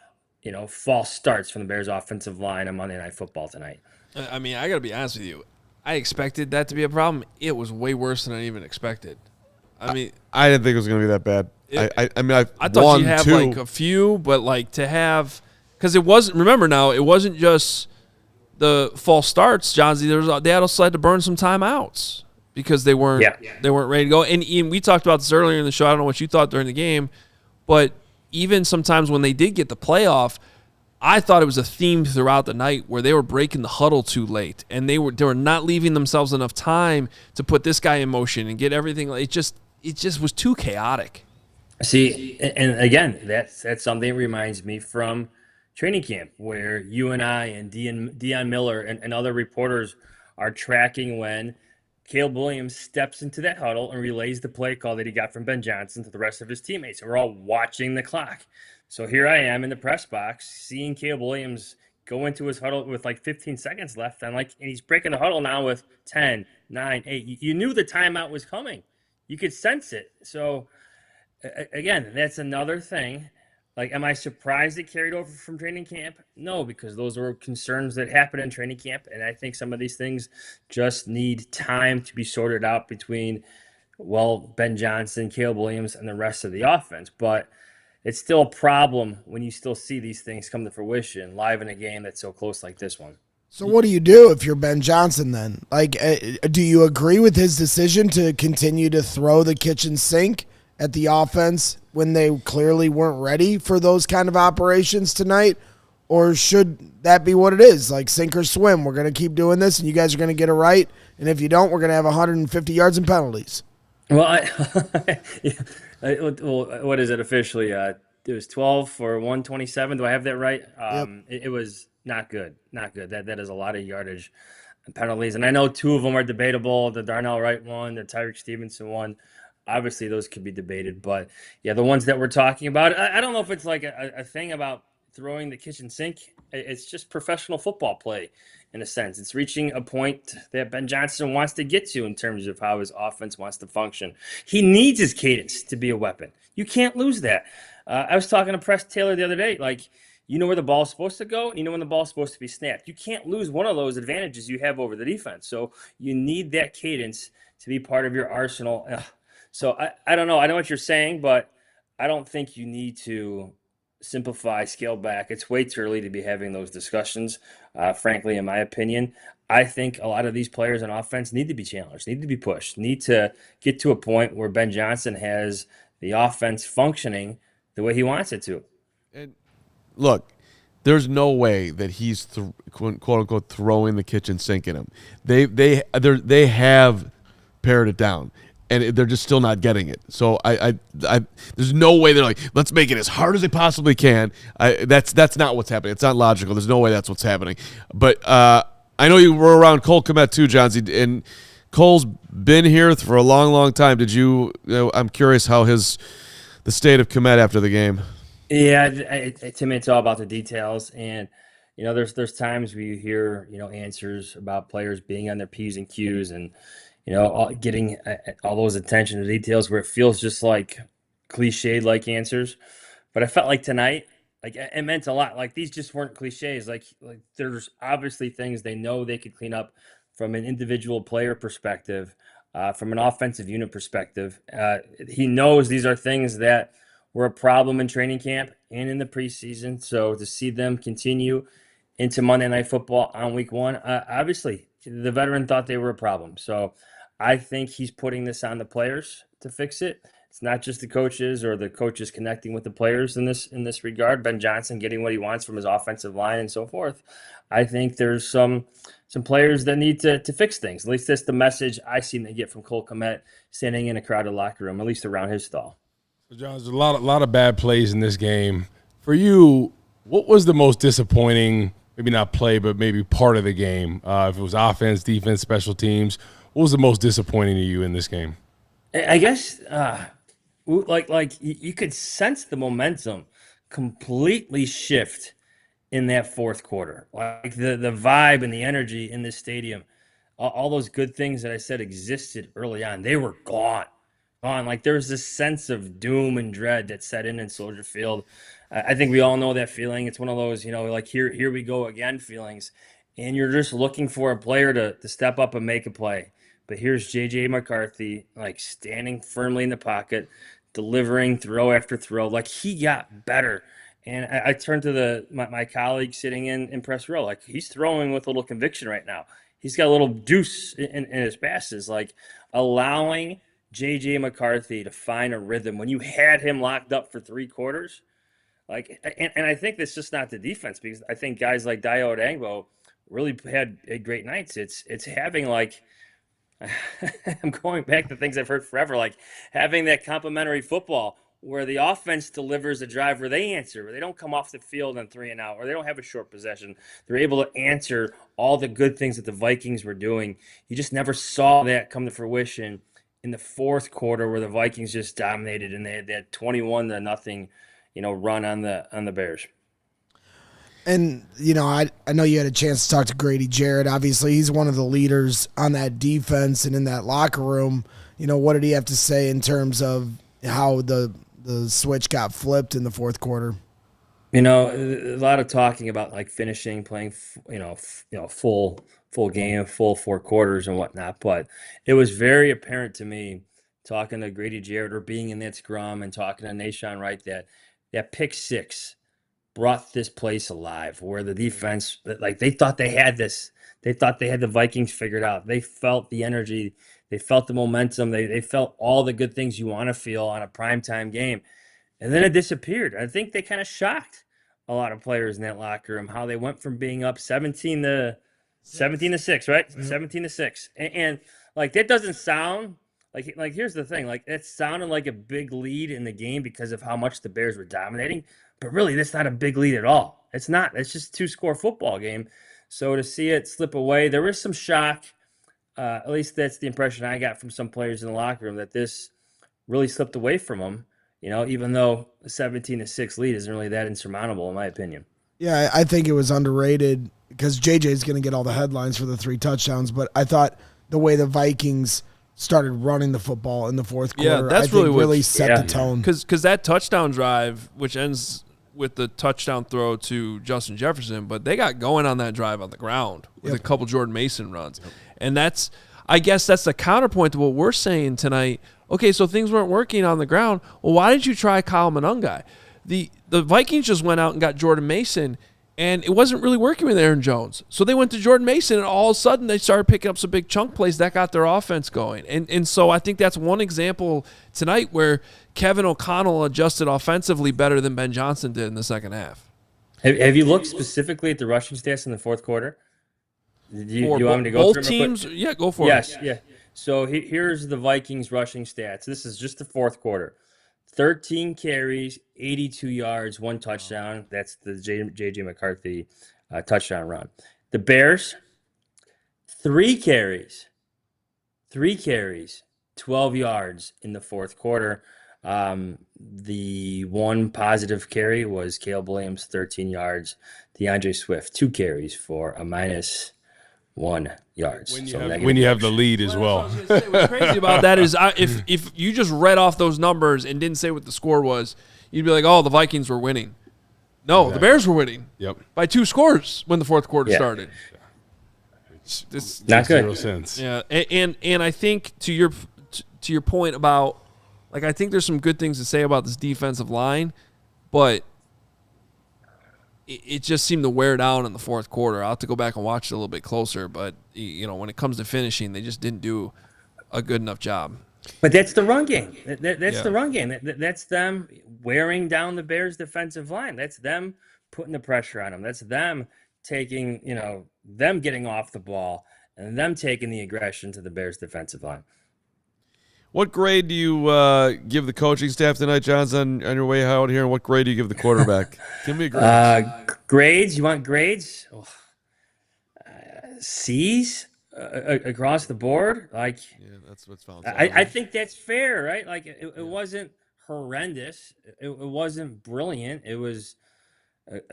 false starts from the Bears offensive line on Monday Night Football tonight.
I mean, I got to be honest with you. I expected that to be a problem. It was way worse than I even expected. I mean,
I didn't think it was going to be that bad.
I thought you'd have like a few, but like to have, because it wasn't. Remember now, it wasn't just the false starts, Johnsy. They also had to burn some timeouts because they weren't ready to go. And Ian, we talked about this earlier in the show. I don't know what you thought during the game, but even sometimes when they did get the playoff, I thought it was a theme throughout the night where they were breaking the huddle too late, and they were not leaving themselves enough time to put this guy in motion and get everything. It just was too chaotic.
See, and again, that's something that reminds me from training camp where you and I and Deion Miller and other reporters are tracking when Caleb Williams steps into that huddle and relays the play call that he got from Ben Johnson to the rest of his teammates. And we're all watching the clock. So here I am in the press box seeing Caleb Williams go into his huddle with like 15 seconds left. And he's breaking the huddle now with 10, 9, 8. You knew the timeout was coming. You could sense it. So again, that's another thing. Like, am I surprised it carried over from training camp? No, because those were concerns that happened in training camp. And I think some of these things just need time to be sorted out between, Ben Johnson, Caleb Williams, and the rest of the offense. But it's still a problem when you still see these things come to fruition live in a game that's so close like this one.
So what do you do if you're Ben Johnson then? Do you agree with his decision to continue to throw the kitchen sink at the offense when they clearly weren't ready for those kind of operations tonight? Or should that be what it is? Like sink or swim, we're going to keep doing this and you guys are going to get it right. And if you don't, we're going to have 150 yards in penalties.
Well, what is it officially? It was 12 for 127. Do I have that right?
Yep.
It was not good. Not good. That is a lot of yardage and penalties. And I know two of them are debatable. The Darnell Wright one, the Tyreek Stevenson one. Obviously, those could be debated. But, yeah, the ones that we're talking about, I don't know if it's like a thing about throwing the kitchen sink. It's just professional football play in a sense. It's reaching a point that Ben Johnson wants to get to in terms of how his offense wants to function. He needs his cadence to be a weapon. You can't lose that. I was talking to Press Taylor the other day. You know where the ball is supposed to go, and you know when the ball is supposed to be snapped. You can't lose one of those advantages you have over the defense. So you need that cadence to be part of your arsenal. So I don't know. I know what you're saying, but I don't think you need to simplify, scale back. It's way too early to be having those discussions, frankly, in my opinion. I think a lot of these players on offense need to be challenged, need to be pushed, need to get to a point where Ben Johnson has the offense functioning the way he wants it to.
And look, there's no way that he's quote unquote throwing the kitchen sink at him. They have pared it down, and they're just still not getting it. So I there's no way they're like, let's make it as hard as they possibly can. That's not what's happening. It's not logical. There's no way that's what's happening. But I know you were around Cole Kmet too, Johns, and Cole's been here for a long, long time. Did you? I'm curious how the state of Kmet after the game.
Yeah, to me, it's all about the details. And, there's times where you hear, answers about players being on their P's and Q's and, getting all those attention to details where it feels just like cliched like answers. But I felt like tonight, like it meant a lot. Like these just weren't cliches. Like there's obviously things they know they could clean up from an individual player perspective, from an offensive unit perspective. He knows these are things that were a problem in training camp and in the preseason. So to see them continue into Monday Night Football on week 1, obviously the veteran thought they were a problem. So I think he's putting this on the players to fix it. It's not just the coaches or the coaches connecting with the players in this regard. Ben Johnson getting what he wants from his offensive line and so forth. I think there's some players that need to fix things. At least that's the message I seem to get from Cole Kmet standing in a crowded locker room, at least around his stall.
So, John, there's a lot of bad plays in this game. For you, what was the most disappointing, maybe not play, but maybe part of the game? If it was offense, defense, special teams, what was the most disappointing to you in this game?
I guess, like you could sense the momentum completely shift in that fourth quarter. Like the vibe and the energy in this stadium, all those good things that I said existed early on, they were gone. Like there was this sense of doom and dread that set in Soldier Field. I think we all know that feeling. It's one of those, like here we go again feelings. And you're just looking for a player to step up and make a play. But here's J.J. McCarthy, like standing firmly in the pocket, delivering throw after throw. Like he got better. And I turned to my colleague sitting in press row. Like he's throwing with a little conviction right now. He's got a little juice in his passes. Like allowing J.J. McCarthy to find a rhythm when you had him locked up for 3 quarters. Like, and I think that's just not the defense, because I think guys like Dayo Odangbo really had great nights. It's having like, I'm going back to things I've heard forever, like having that complementary football where the offense delivers a drive where they answer, where they don't come off the field on 3 and out, or they don't have a short possession. They're able to answer all the good things that the Vikings were doing. You just never saw that come to fruition in the fourth quarter, where the Vikings just dominated and they had that 21-0, run on the Bears.
And, I know you had a chance to talk to Grady Jarrett. Obviously, he's one of the leaders on that defense and in that locker room. What did he have to say in terms of how the switch got flipped in the fourth quarter?
A lot of talking about like finishing, playing, full game, full 4 quarters and whatnot. But it was very apparent to me, talking to Grady Jarrett or being in that scrum and talking to Nahshon Wright, that pick 6 brought this place alive, where the defense, like they thought they had this. They thought they had the Vikings figured out. They felt the energy. They felt the momentum. They felt all the good things you want to feel on a primetime game. And then it disappeared. I think they kind of shocked a lot of players in that locker room, how they went from being up 17-6, right? Mm-hmm. 17-6. And like, that doesn't sound like here's the thing. Like, it sounded like a big lead in the game because of how much the Bears were dominating. But really, that's not a big lead at all. It's not. It's just a 2-score football game. So to see it slip away, there was some shock. At least that's the impression I got from some players in the locker room, that this really slipped away from them, even though a 17-6 lead isn't really that insurmountable, in my opinion.
Yeah, I think it was underrated because JJ is going to get all the headlines for the 3 touchdowns, but I thought the way the Vikings started running the football in the fourth quarter,
that's
really set the tone.
Because that touchdown drive, which ends with the touchdown throw to Justin Jefferson, but they got going on that drive on the ground with a couple Jordan Mason runs. Yep. And I guess that's the counterpoint to what we're saying tonight. Okay, so things weren't working on the ground. Well, why didn't you try Kyle Monungai? The Vikings just went out and got Jordan Mason, and it wasn't really working with Aaron Jones. So they went to Jordan Mason, and all of a sudden they started picking up some big chunk plays that got their offense going. And so I think that's one example tonight where Kevin O'Connell adjusted offensively better than Ben Johnson did in the second half.
Have you looked specifically at the rushing stats in the fourth quarter? Do you want me to go
both
through them real quick?
teams? Yeah, go for it.
Yes, yeah. So here's the Vikings rushing stats. This is just the fourth quarter. 13 carries, 82 yards, 1 touchdown. That's the J.J. McCarthy touchdown run. The Bears, 3 carries, 12 yards in the fourth quarter. The one positive carry was Caleb Williams, 13 yards. DeAndre Swift, 2 carries for a -1 yards.
When you have the lead as well.
What's crazy about that is if you just read off those numbers and didn't say what the score was, you'd be like, oh, the Vikings were winning. No, the Bears were winning.
Yep.
By 2 scores when the fourth quarter started.
It's not good.
Zero sense.
Yeah, and I think to your point about, like, I think there's some good things to say about this defensive line, but it just seemed to wear down in the fourth quarter. I'll have to go back and watch it a little bit closer, but when it comes to finishing, they just didn't do a good enough job.
But that's the run game. That's the run game. That's them wearing down the Bears' defensive line. That's them putting the pressure on them. That's them taking, them getting off the ball and them taking the aggression to the Bears' defensive line.
What grade do you give the coaching staff tonight, Jahns, on your way out here? And what grade do you give the quarterback? Give me a grade.
Grades? You want grades? C's across the board? Yeah,
that's what's found.
I think that's fair, right? Like it wasn't horrendous. It wasn't brilliant. It was.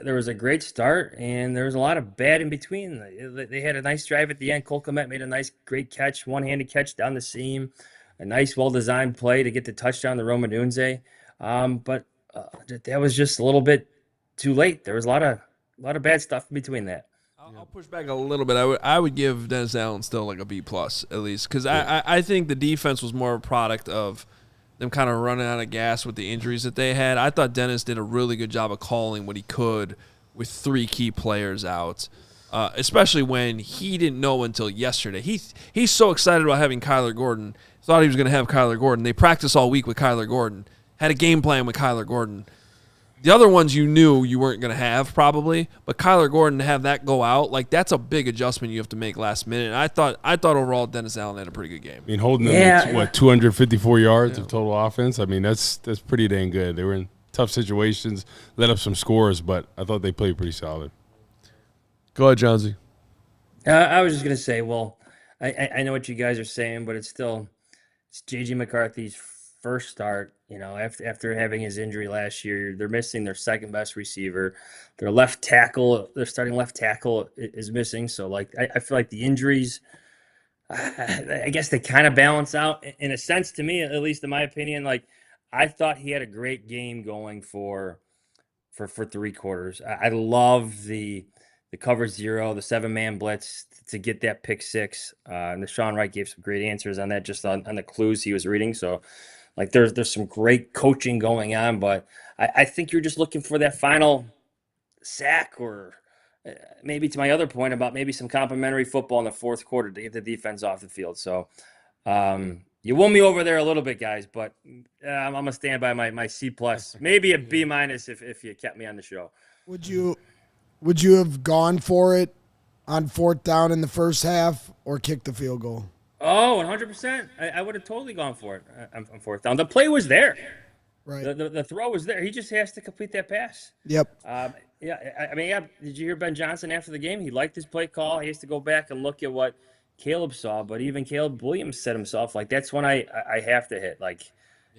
There was a great start, and there was a lot of bad in between. They had a nice drive at the end. Cole Kmet made a great catch, one-handed catch down the seam. A nice, well-designed play to get the touchdown to Roma Dunze. But that was just a little bit too late. There was a lot of bad stuff in between that.
I'll push back a little bit. I would give Dennis Allen still like a B+ at least, because I think the defense was more a product of them kind of running out of gas with the injuries that they had. I thought Dennis did a really good job of calling what he could with 3 key players out. Especially when he didn't know until yesterday. He's so excited about having Kyler Gordon. Thought he was going to have Kyler Gordon. They practiced all week with Kyler Gordon. Had a game plan with Kyler Gordon. The other ones you knew you weren't going to have probably, but Kyler Gordon, to have that go out, like, that's a big adjustment you have to make last minute. And I thought overall Dennis Allen had a pretty good game.
I mean, holding them at 254 yards of total offense. I mean, that's pretty dang good. They were in tough situations, let up some scores, but I thought they played pretty solid.
Go ahead, Johnsy.
I was just going to say, well, I know what you guys are saying, but it's J.J. McCarthy's first start. After having his injury last year, they're missing their second best receiver. Their starting left tackle is missing. So, I feel like the injuries, I guess they kind of balance out in a sense to me, at least in my opinion. Like, I thought he had a great game going for 3 quarters. I love the cover 0, the 7-man blitz to get that pick 6. Nahshon Wright gave some great answers on that, just on the clues he was reading. So, there's some great coaching going on, but I think you're just looking for that final sack, or maybe to my other point about maybe some complimentary football in the fourth quarter to get the defense off the field. So, you won me over there a little bit, guys, but I'm going to stand by my C+, maybe a B- if you kept me on the show.
Would you have gone for it on 4th down in the first half or kicked the field goal?
Oh, 100%. I would have totally gone for it on 4th down. The play was there.
Right.
The throw was there. He just has to complete that pass.
Yep.
Did you hear Ben Johnson after the game? He liked his play call. He has to go back and look at what Caleb saw, but even Caleb Williams said himself, that's when I have to hit.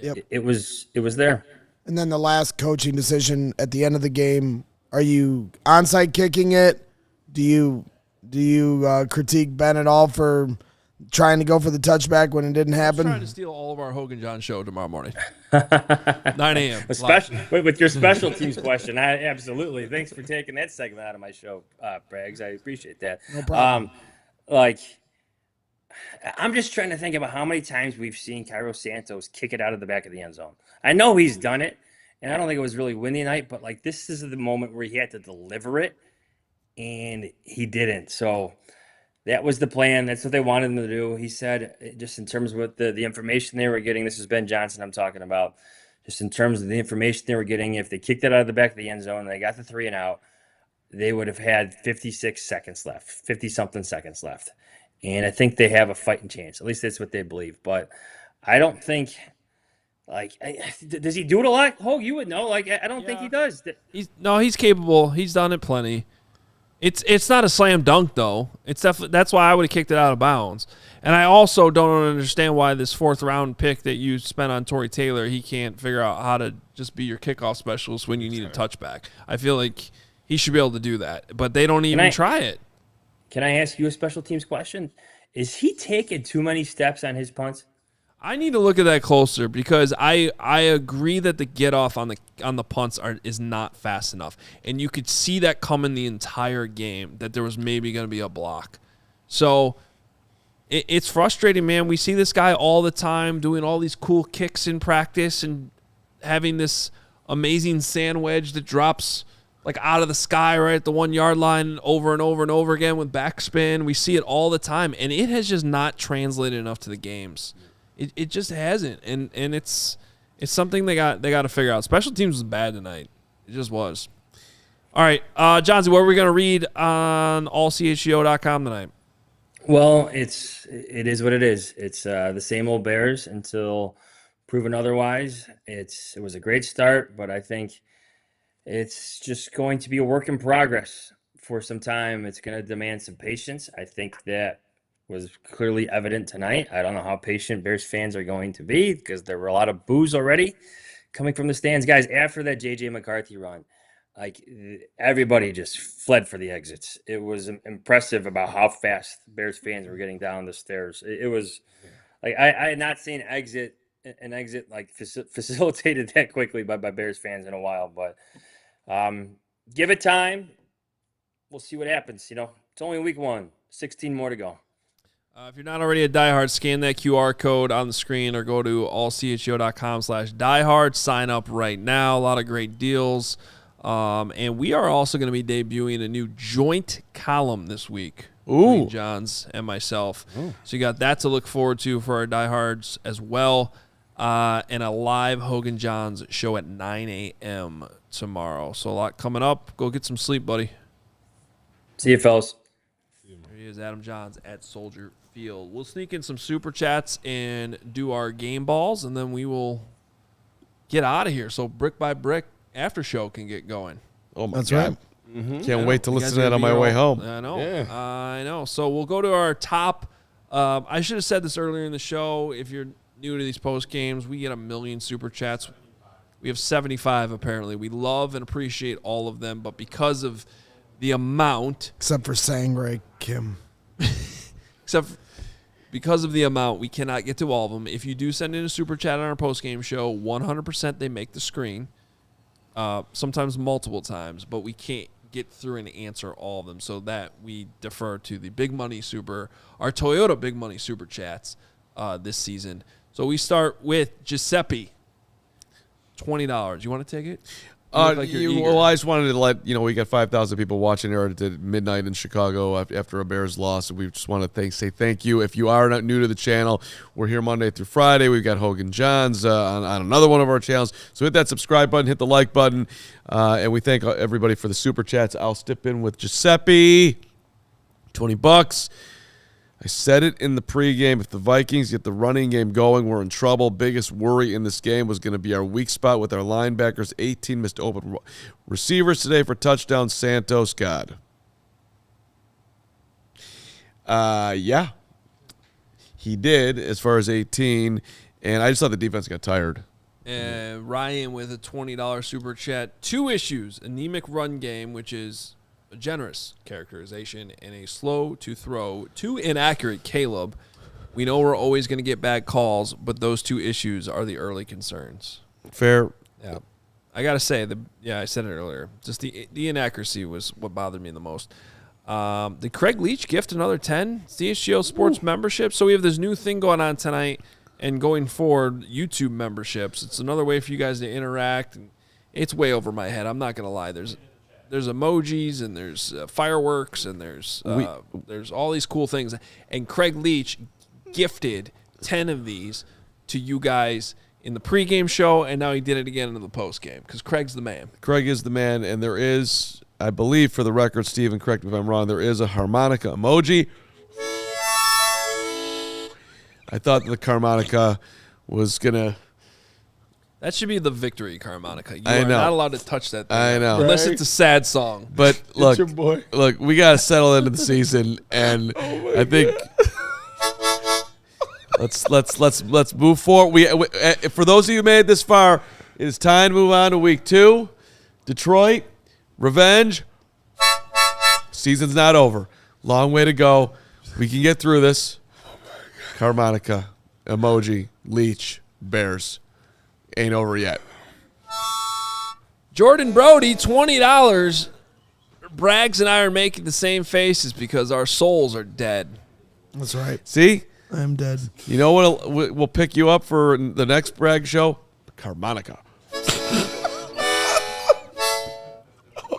Yep.
It was there.
And then the last coaching decision at the end of the game, are you onside kicking it? Do you critique Ben at all for trying to go for the touchback when it didn't happen?
I'm trying to steal all of our Hoge and John show tomorrow morning. 9 a.m.
With your special teams question, absolutely. Thanks for taking that segment out of my show, Briggs. I appreciate that.
No problem.
I'm just trying to think about how many times we've seen Cairo Santos kick it out of the back of the end zone. I know he's done it, and I don't think it was really windy night, but this is the moment where he had to deliver it, and he didn't. So that was the plan. That's what they wanted him to do. He said, just in terms of what the information they were getting, this is Ben Johnson I'm talking about, just in terms of the information they were getting, if they kicked it out of the back of the end zone and they got the 3 and out, they would have had 56 seconds left, 50-something seconds left. And I think they have a fighting chance. At least that's what they believe. But I don't think, does he do it a lot? Oh, you would know. I don't think he does.
He's capable. He's done it plenty. It's not a slam dunk, though. It's definitely, that's why I would have kicked it out of bounds. And I also don't understand why this 4th-round pick that you spent on Torrey Taylor, he can't figure out how to just be your kickoff specialist when you need a touchback. I feel like he should be able to do that, but they don't even try it.
Can I ask you a special teams question? Is he taking too many steps on his punts?
I need to look at that closer because I agree that the get off on the punts is not fast enough, and you could see that coming the entire game that there was maybe going to be a block. So it's frustrating, man. We see this guy all the time doing all these cool kicks in practice and having this amazing sand wedge that drops out of the sky right at the 1-yard line over and over and over again with backspin. We see it all the time, and it has just not translated enough to the games. It just hasn't, and it's something they got to figure out. Special teams was bad tonight. It just was. All right, Johnsy, what are we going to read on allchgo.com tonight?
Well, it is what it is. It's the same old Bears until proven otherwise. It was a great start, but I think it's just going to be a work in progress for some time. It's going to demand some patience. I think that was clearly evident tonight. I don't know how patient Bears fans are going to be because there were a lot of boos already coming from the stands. Guys, after that J.J. McCarthy run, everybody just fled for the exits. It was impressive about how fast Bears fans were getting down the stairs. It was I had not seen an exit facilitated that quickly by Bears fans in a while. But give it time. We'll see what happens. It's only week 1, 16 more to go.
If you're not already a diehard, scan that QR code on the screen or go to allchgo.com/diehard. Sign up right now. A lot of great deals. And we are also going to be debuting a new joint column this week.
Ooh.
Jahns and myself. Ooh. So you got that to look forward to for our diehards as well. And a live Hoge and Jahns show at 9 a.m. tomorrow. So a lot coming up. Go get some sleep, buddy.
See you, fellas.
There he is, Adam Jahns at Soldier Field. We'll sneak in some super chats and do our game balls, and then we will get out of here. So brick by brick after show can get going.
Oh my
That's
God.
right.
Mm-hmm. Can't wait to listen to that on my way home.
I know.
Yeah.
I know. So we'll go to our top. I should have said this earlier in the show. If you're new to these post games, we get 1 million super chats. We have 75 apparently. We love and appreciate all of them, but because of the amount,
except for Sangray Kim,
because of the amount, we cannot get to all of them. If you do send in a super chat on our post game show, 100% they make the screen. Sometimes multiple times, but we can't get through and answer all of them, so that we defer to the big money our Toyota big money super chats this season. So we start with Giuseppe, $20. You want to take it?
I just wanted to let we got 5,000 people watching here at midnight in Chicago after a Bears loss, and we just want to say thank you. If you are not new to the channel, we're here Monday through Friday. We've got Hoge and Jahns on another one of our channels. So hit that subscribe button, hit the like button, and we thank everybody for the super chats. I'll step in with Giuseppe, $20. I said it in the pregame. If the Vikings get the running game going, we're in trouble. Biggest worry in this game was going to be our weak spot with our linebackers. 18 missed open receivers today for touchdowns. Santos, God. Yeah. He did as far as 18, and I just thought the defense got tired.
Ryan with a $20 super chat. 2 issues. Anemic run game, which is a generous characterization, and a slow to throw. 2 inaccurate Caleb. We know we're always going to get bad calls, but those 2 issues are the early concerns.
Fair.
Yeah. I got to say, I said it earlier. Just the inaccuracy was what bothered me the most. Did Craig Leach gift another 10 CHGO Sports membership? So we have this new thing going on tonight and going forward, YouTube memberships. It's another way for you guys to interact. And it's way over my head. I'm not going to lie. There's emojis and there's fireworks and there's all these cool things. And Craig Leach gifted 10 of these to you guys in the pregame show, and now he did it again in the postgame because Craig's the man.
Craig is the man, and there is I believe, for the record, Steven, correct me if I'm wrong, there is a harmonica emoji. I thought the harmonica was going to...
That should be the victory harmonica. You
I
are
know.
not allowed to touch that thing.
I know.
Unless it's a sad song.
But look,
your boy.
look, we got to settle into the season, and I think let's move forward. We for those of you who made it this far, it is time to move on to week 2. Detroit, revenge. Season's not over. Long way to go. We can get through this. Harmonica, emoji, Leach, Bears. Ain't over yet.
Jordan Brody, $20. Braggs and I are making the same faces because our souls are dead.
That's right.
See?
I am dead.
You know what? We'll pick you up for the next Bragg show? Harmonica.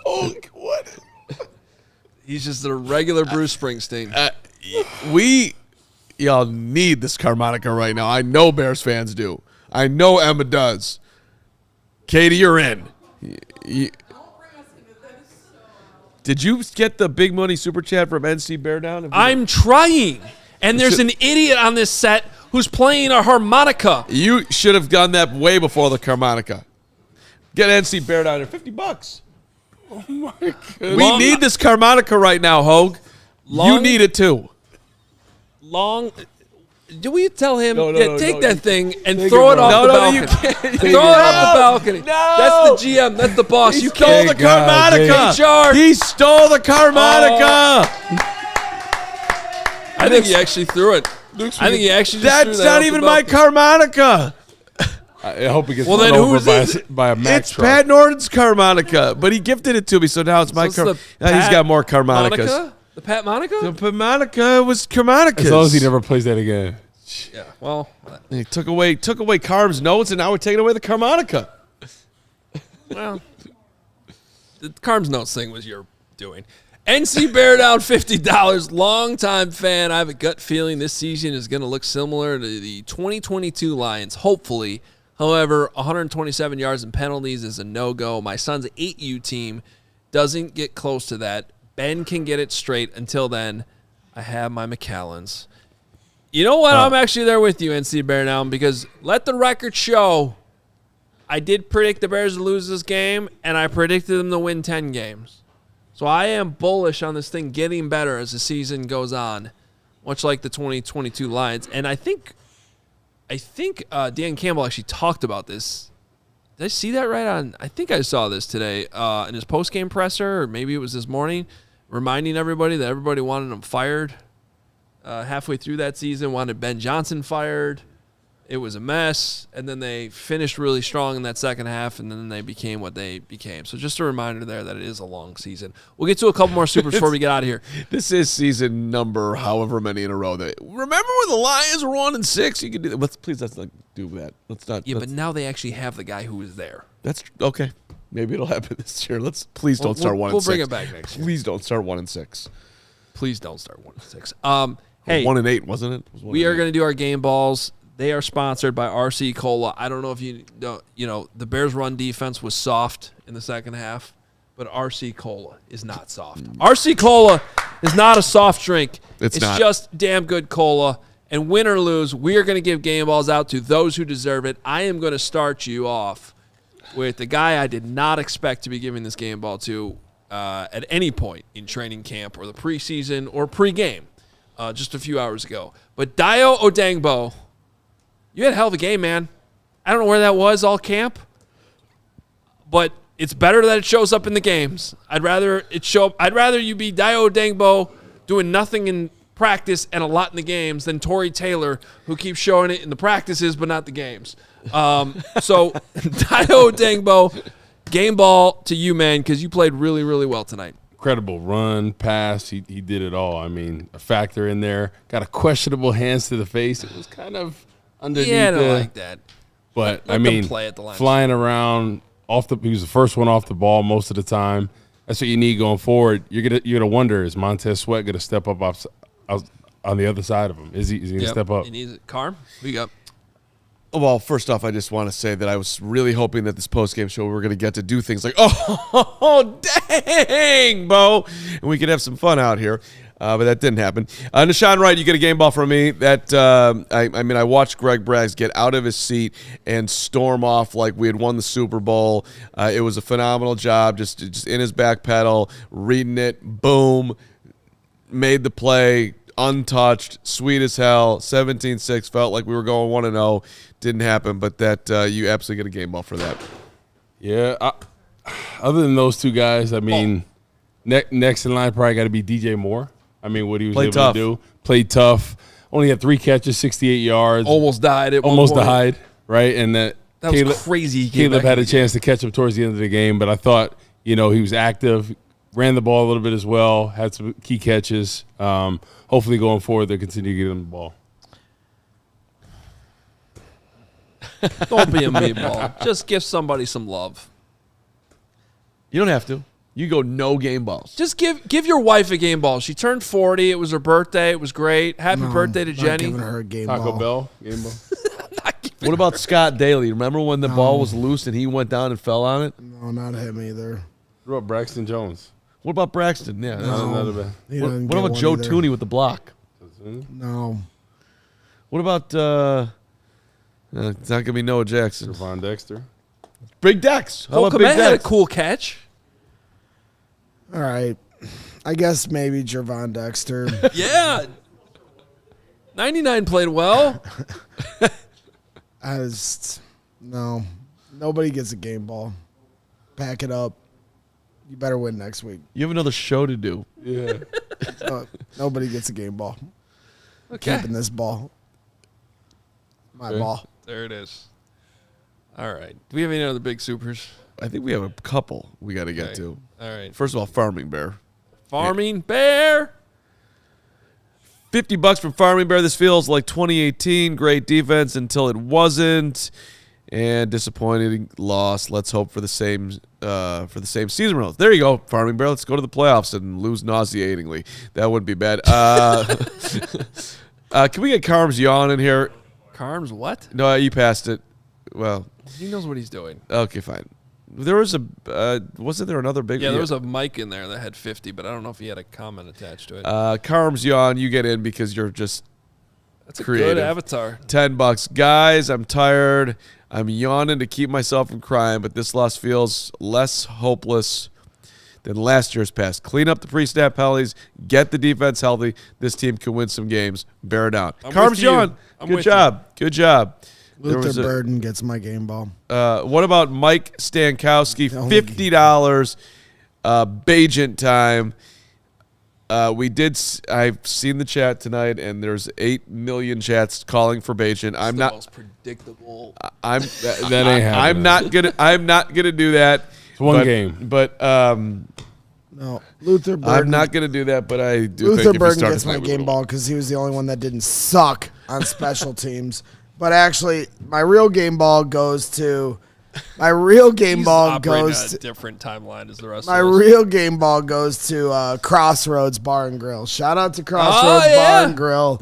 Oh, what?
He's just a regular Bruce Springsteen.
Y'all need this harmonica right now. I know Bears fans do. I know Emma does. Katie, you're in. Did you get the big money super chat from NC Bear Down?
I'm trying. And there's an idiot on this set who's playing a harmonica.
You should have done that way before the harmonica. Get NC Bear Down here. $50.
Oh, my goodness.
We need this harmonica right now, Hoge. You need it too.
Do we tell him, take that thing and
Take
throw
it
it off the balcony?
you can't.
Throw it off the balcony.
No.
That's the GM. That's the boss.
He
You
stole
can't.
the harmonica. He stole the harmonica.
I think he actually threw it. I think he actually just threw
That's
that
not
off the
even my
balcony.
harmonica.
I hope he gets
Well,
run
then
over
who's it?
by a Mack
It's
truck.
Pat Norton's harmonica, but he gifted it to me, so now it's my
So it's the
He's
Pat
got more harmonicas.
Monica? The Pat Monica?
The harmonica was harmonicas.
As long as he never plays that again.
Yeah. Well,
he took away Carm's notes, and now we're taking away the harmonica.
well, the Carm's notes thing was your doing. NC Bear Down, $50. Longtime fan. I have a gut feeling this season is going to look similar to the 2022 Lions, hopefully. However, 127 yards and penalties is a no-go. My son's 8U team doesn't get close to that. Ben can get it straight. Until then, I have my McAllens. You know what? I'm actually there with you, NC Bear Down, because let the record show I did predict the Bears to lose this game, and I predicted them to win 10 games. So I am bullish on this thing getting better as the season goes on, much like the 2022 Lions. And I think Dan Campbell actually talked about this. Did I see that right on? I think I saw this today in his postgame presser, or maybe it was this morning, reminding everybody that everybody wanted him fired halfway through that season, wanted Ben Johnson fired. It was a mess, and then they finished really strong in that second half, and then they became what they became. So just a reminder there that it is a long season. We'll get to a couple more supers before we get out of here.
This is season number however many in a row. Remember when the Lions were 1-6? You could do that. Please, let's not do that. Let's not.
Yeah, but now they actually have the guy who was there.
That's okay. Maybe it'll happen this year. Please don't start 1-6.
We'll bring it back next year.
Please don't start 1-6.
Please don't start 1-6. Hey,
1-8, wasn't it?
We are going to do our game balls. They are sponsored by RC Cola. I don't know if you know, the Bears' run defense was soft in the second half, but RC Cola is not soft. RC Cola is not a soft drink.
It's not.
Just damn good cola. And win or lose, we are going to give game balls out to those who deserve it. I am going to start you off with the guy I did not expect to be giving this game ball to at any point in training camp or the preseason or pregame just a few hours ago. But Dayo Odangbo, you had a hell of a game, man. I don't know where that was all camp, but it's better that it shows up in the games. I'd rather you be Dayo Odangbo doing nothing in practice and a lot in the games than Torrey Taylor, who keeps showing it in the practices but not the games. So Dayo Odangbo, game ball to you, man, because you played really, really well tonight.
Incredible run, pass. He did it all. I mean, a factor in there. Got a questionable hands to the face. It was kind of underneath.
Yeah, I don't like that.
But
Let
I mean,
them play at the line.
flying around he was the first one off the ball most of the time. That's what you need going forward. You're gonna wonder, is Montez Sweat gonna step up on the other side of him? Is he gonna step up?
He needs it. Carm, who you got?
Well, first off, I just want to say that I was really hoping that this post-game show we were going to get to do things like, oh, dang, Bo, and we could have some fun out here. But that didn't happen. Nahshon Wright, you get a game ball from me. That I watched Greg Braggs get out of his seat and storm off like we had won the Super Bowl. It was a phenomenal job, just in his back pedal, reading it, boom, made the play, untouched, sweet as hell, 17-6, felt like we were going 1-0. Didn't happen, but that you absolutely get a game ball for that.
Yeah, other than those two guys, I mean, next in line probably got to be DJ Moore. I mean, what he was able to do. Played tough. Only had 3 catches, 68 yards.
Almost died at
Almost
one point.
died, right? And that
was crazy.
Caleb had a chance to catch him towards the end of the game, but I thought, he was active, ran the ball a little bit as well, had some key catches. Hopefully going forward, they'll continue to get him the ball.
Don't be a meatball. Just give somebody some love.
You don't have to. You go no game balls.
Just give your wife a game ball. She turned 40. It was her birthday. It was great. Happy birthday to Jenny.
Giving her a game
Taco
ball.
Bell game ball.
What about Scott Daly? Remember when the ball was loose and he went down and fell on it?
No, not him either.
What about Braxton Jones?
What about Braxton? Yeah.
Not a bad.
What about Joe Tooney with the block?
No.
What about it's not gonna be Noah Jackson.
Javon Dexter.
Big Dex. How about Big
Komet had a
Dex?
cool catch.
All right. I guess maybe Javon Dexter.
Yeah. 99 played well.
No. Nobody gets a game ball. Pack it up. You better win next week.
You have another show to do.
Yeah.
Nobody gets a game ball.
Okay.
Keeping this ball. My ball.
There it is. All right. Do we have any other big supers?
I think we have a couple we got to get
Okay.
to.
All right.
First of all, Farming Bear.
Farming Bear.
$50 from Farming Bear. This feels like 2018. Great defense until it wasn't, and disappointing loss. Let's hope for the same season results. There you go, Farming Bear. Let's go to the playoffs and lose nauseatingly. That wouldn't be bad. Can we get Carm's yawn in here?
Carm's what?
No, you passed it. Well,
He knows what he's doing.
okay, fine. There was wasn't there another big?
Yeah, there was a mic in there that had 50, but I don't know if he had a comment attached to it.
Carm's yawn. You get in because you're just
That's a
creative.
good avatar.
$10, guys. I'm tired. I'm yawning to keep myself from crying, but this loss feels less hopeless than last year's pass. Clean up the pre-snap penalties. Get the defense healthy. This team can win some games. Bear down. Carm's yawn. Good job. Good job.
Luther Burden gets my game ball.
What about Mike Stankowski? $50. Bajent time. I've seen the chat tonight, and there's 8 million chats calling for Bajent. I'm
the
not
most predictable.
I'm
that ain't happening.
I'm not gonna do that.
It's one game.
But
No, Luther Burden.
I'm not gonna do that. But I do
Luther
think if he
Burden
started
gets my
tonight, we
game
would've
ball because he was the only one that didn't suck on special teams. But actually, my real game ball goes to. My real game
He's
ball
operating
goes
on a
to.
different timeline as the rest
My
of us.
real game ball goes to Crossroads Bar and Grill. Shout out to Crossroads
yeah.
Bar and Grill,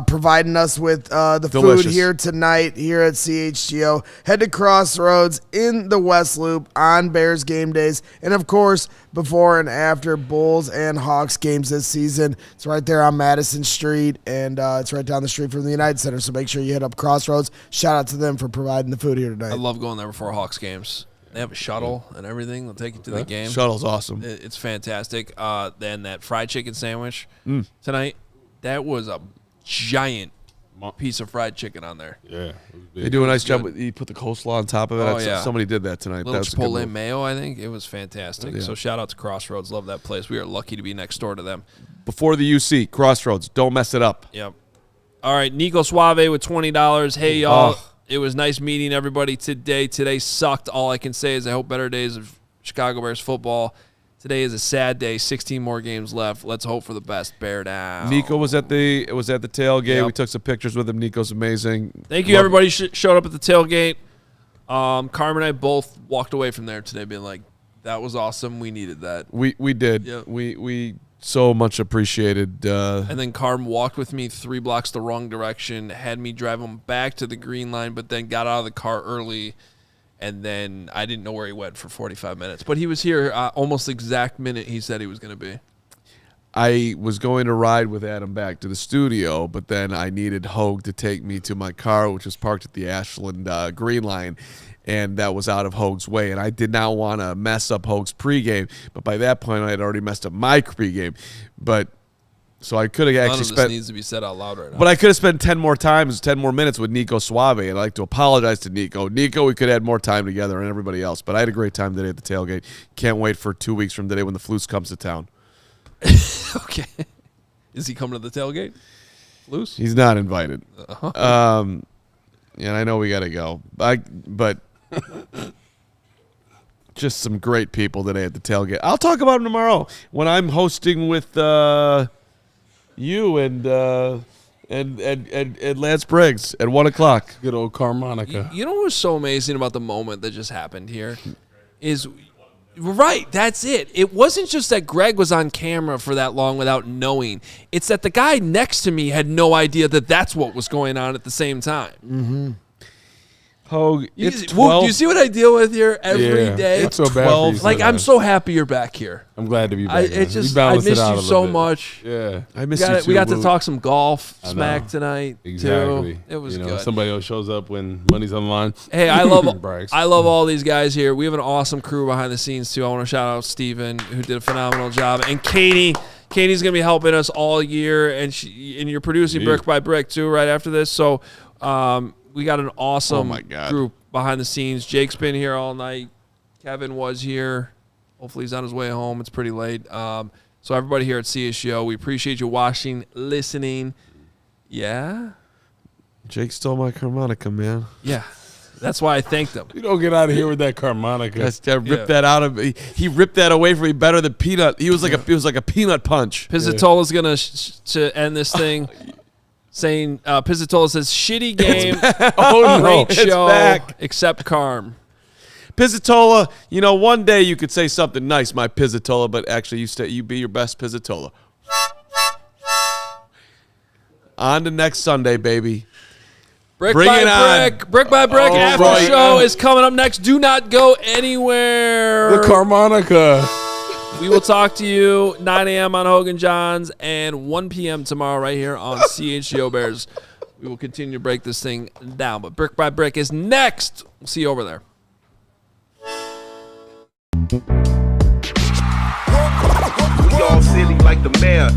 providing us with the
Delicious.
food here tonight here at CHGO. Head to Crossroads in the West Loop on Bears game days, and of course before and after Bulls and Hawks games this season. It's right there on Madison Street, and it's right down the street from the United Center. So make sure you hit up Crossroads. Shout out to them for providing the food here tonight.
I love going there before Hawks games. They have a shuttle and everything. They'll take you to the game.
Shuttle's awesome.
It's fantastic. Then that fried chicken sandwich tonight, that was a giant piece of fried chicken on there.
Yeah.
They do a nice job. You put the coleslaw on top of it.
Oh, yeah.
Somebody did that tonight.
Little
That was a good
Chipotle
move.
mayo, I think. It was fantastic.
Yeah.
So shout out to Crossroads. Love that place. We are lucky to be next door to them.
Before the UC, Crossroads. Don't mess it up.
Yep. All right, Nico Suave with $20. Hey, y'all.
Oh.
It was nice meeting everybody today. Today sucked. All I can say is I hope better days of Chicago Bears football. Today is a sad day. 16 more games left. Let's hope for the best. Bear down.
Nico was at the tailgate.
Yep.
We took some pictures with him. Nico's amazing.
Thank you, everybody showed up at the tailgate. Carmen and I both walked away from there today being like, that was awesome. We needed that.
We did.
Yep.
We so much appreciated.
And then Carm walked with me 3 blocks the wrong direction, had me drive him back to the green line, but then got out of the car early. And then I didn't know where he went for 45 minutes. But he was here almost the exact minute he said he was going to be.
I was going to ride with Adam back to the studio, but then I needed Hoge to take me to my car, which was parked at the Ashland Green Line, and that was out of Hoge's way. And I did not want to mess up Hoge's pregame, but by that point I had already messed up my pregame. But so I could have actually spent.
None of this needs to be said out loud right now.
But I could have spent 10 more minutes with Nico Suave, and I'd like to apologize to Nico. Nico, we could have had more time together and everybody else, but I had a great time today at the tailgate. Can't wait for 2 weeks from today when the Flus comes to town.
Okay. Is he coming to the tailgate? Flus?
He's not invited.
Uh-huh.
And I know we got to go. But just some great people today at the tailgate. I'll talk about them tomorrow when I'm hosting with you and Lance Briggs at 1 o'clock.
Good old Carmonica.
You know what was so amazing about the moment that just happened here is, right, that's it. It wasn't just that Greg was on camera for that long without knowing. It's that the guy next to me had no idea that that's what was going on at the same time.
Mm-hmm.
Hoge,
it's 12. Do you see what I deal with here every day?
It's so bad for you
Like, I'm so happy you're back here.
I'm glad to be back.
I missed you so much.
Yeah,
I miss you too.
We got to talk some golf smack tonight.
Exactly.
Too. It was good.
Somebody else shows up when money's on the line.
Hey, I love all these guys here. We have an awesome crew behind the scenes too. I want to shout out Steven, who did a phenomenal job, and Katie. Katie's gonna be helping us all year, and you're producing Brick by Brick too right after this. So we got an awesome group behind the scenes. Jake's been here all night. Kevin was here. Hopefully he's on his way home. It's pretty late. So everybody here at CHGO, we appreciate you watching, listening. Yeah?
Jake stole my harmonica, man.
Yeah. That's why I thanked him.
You don't get out of here with that harmonica.
Ripped that out of me. He ripped that away from me better than Peanut. It was like a peanut punch.
Pizzatola's going to end this thing. Saying Pizzatola says shitty game, great show, except Carm.
Pizzatola, one day you could say something nice, my Pizzatola, but actually you be your best Pizzatola. On to next Sunday, baby.
Brick by brick. After show is coming up next. Do not go anywhere.
The Carmonica.
We will talk to you 9 a.m. on Hoge and Jahns and 1 p.m. tomorrow right here on CHGO Bears. We will continue to break this thing down, but Brick by Brick is next. We'll see you over there.
We all silly like the mayor.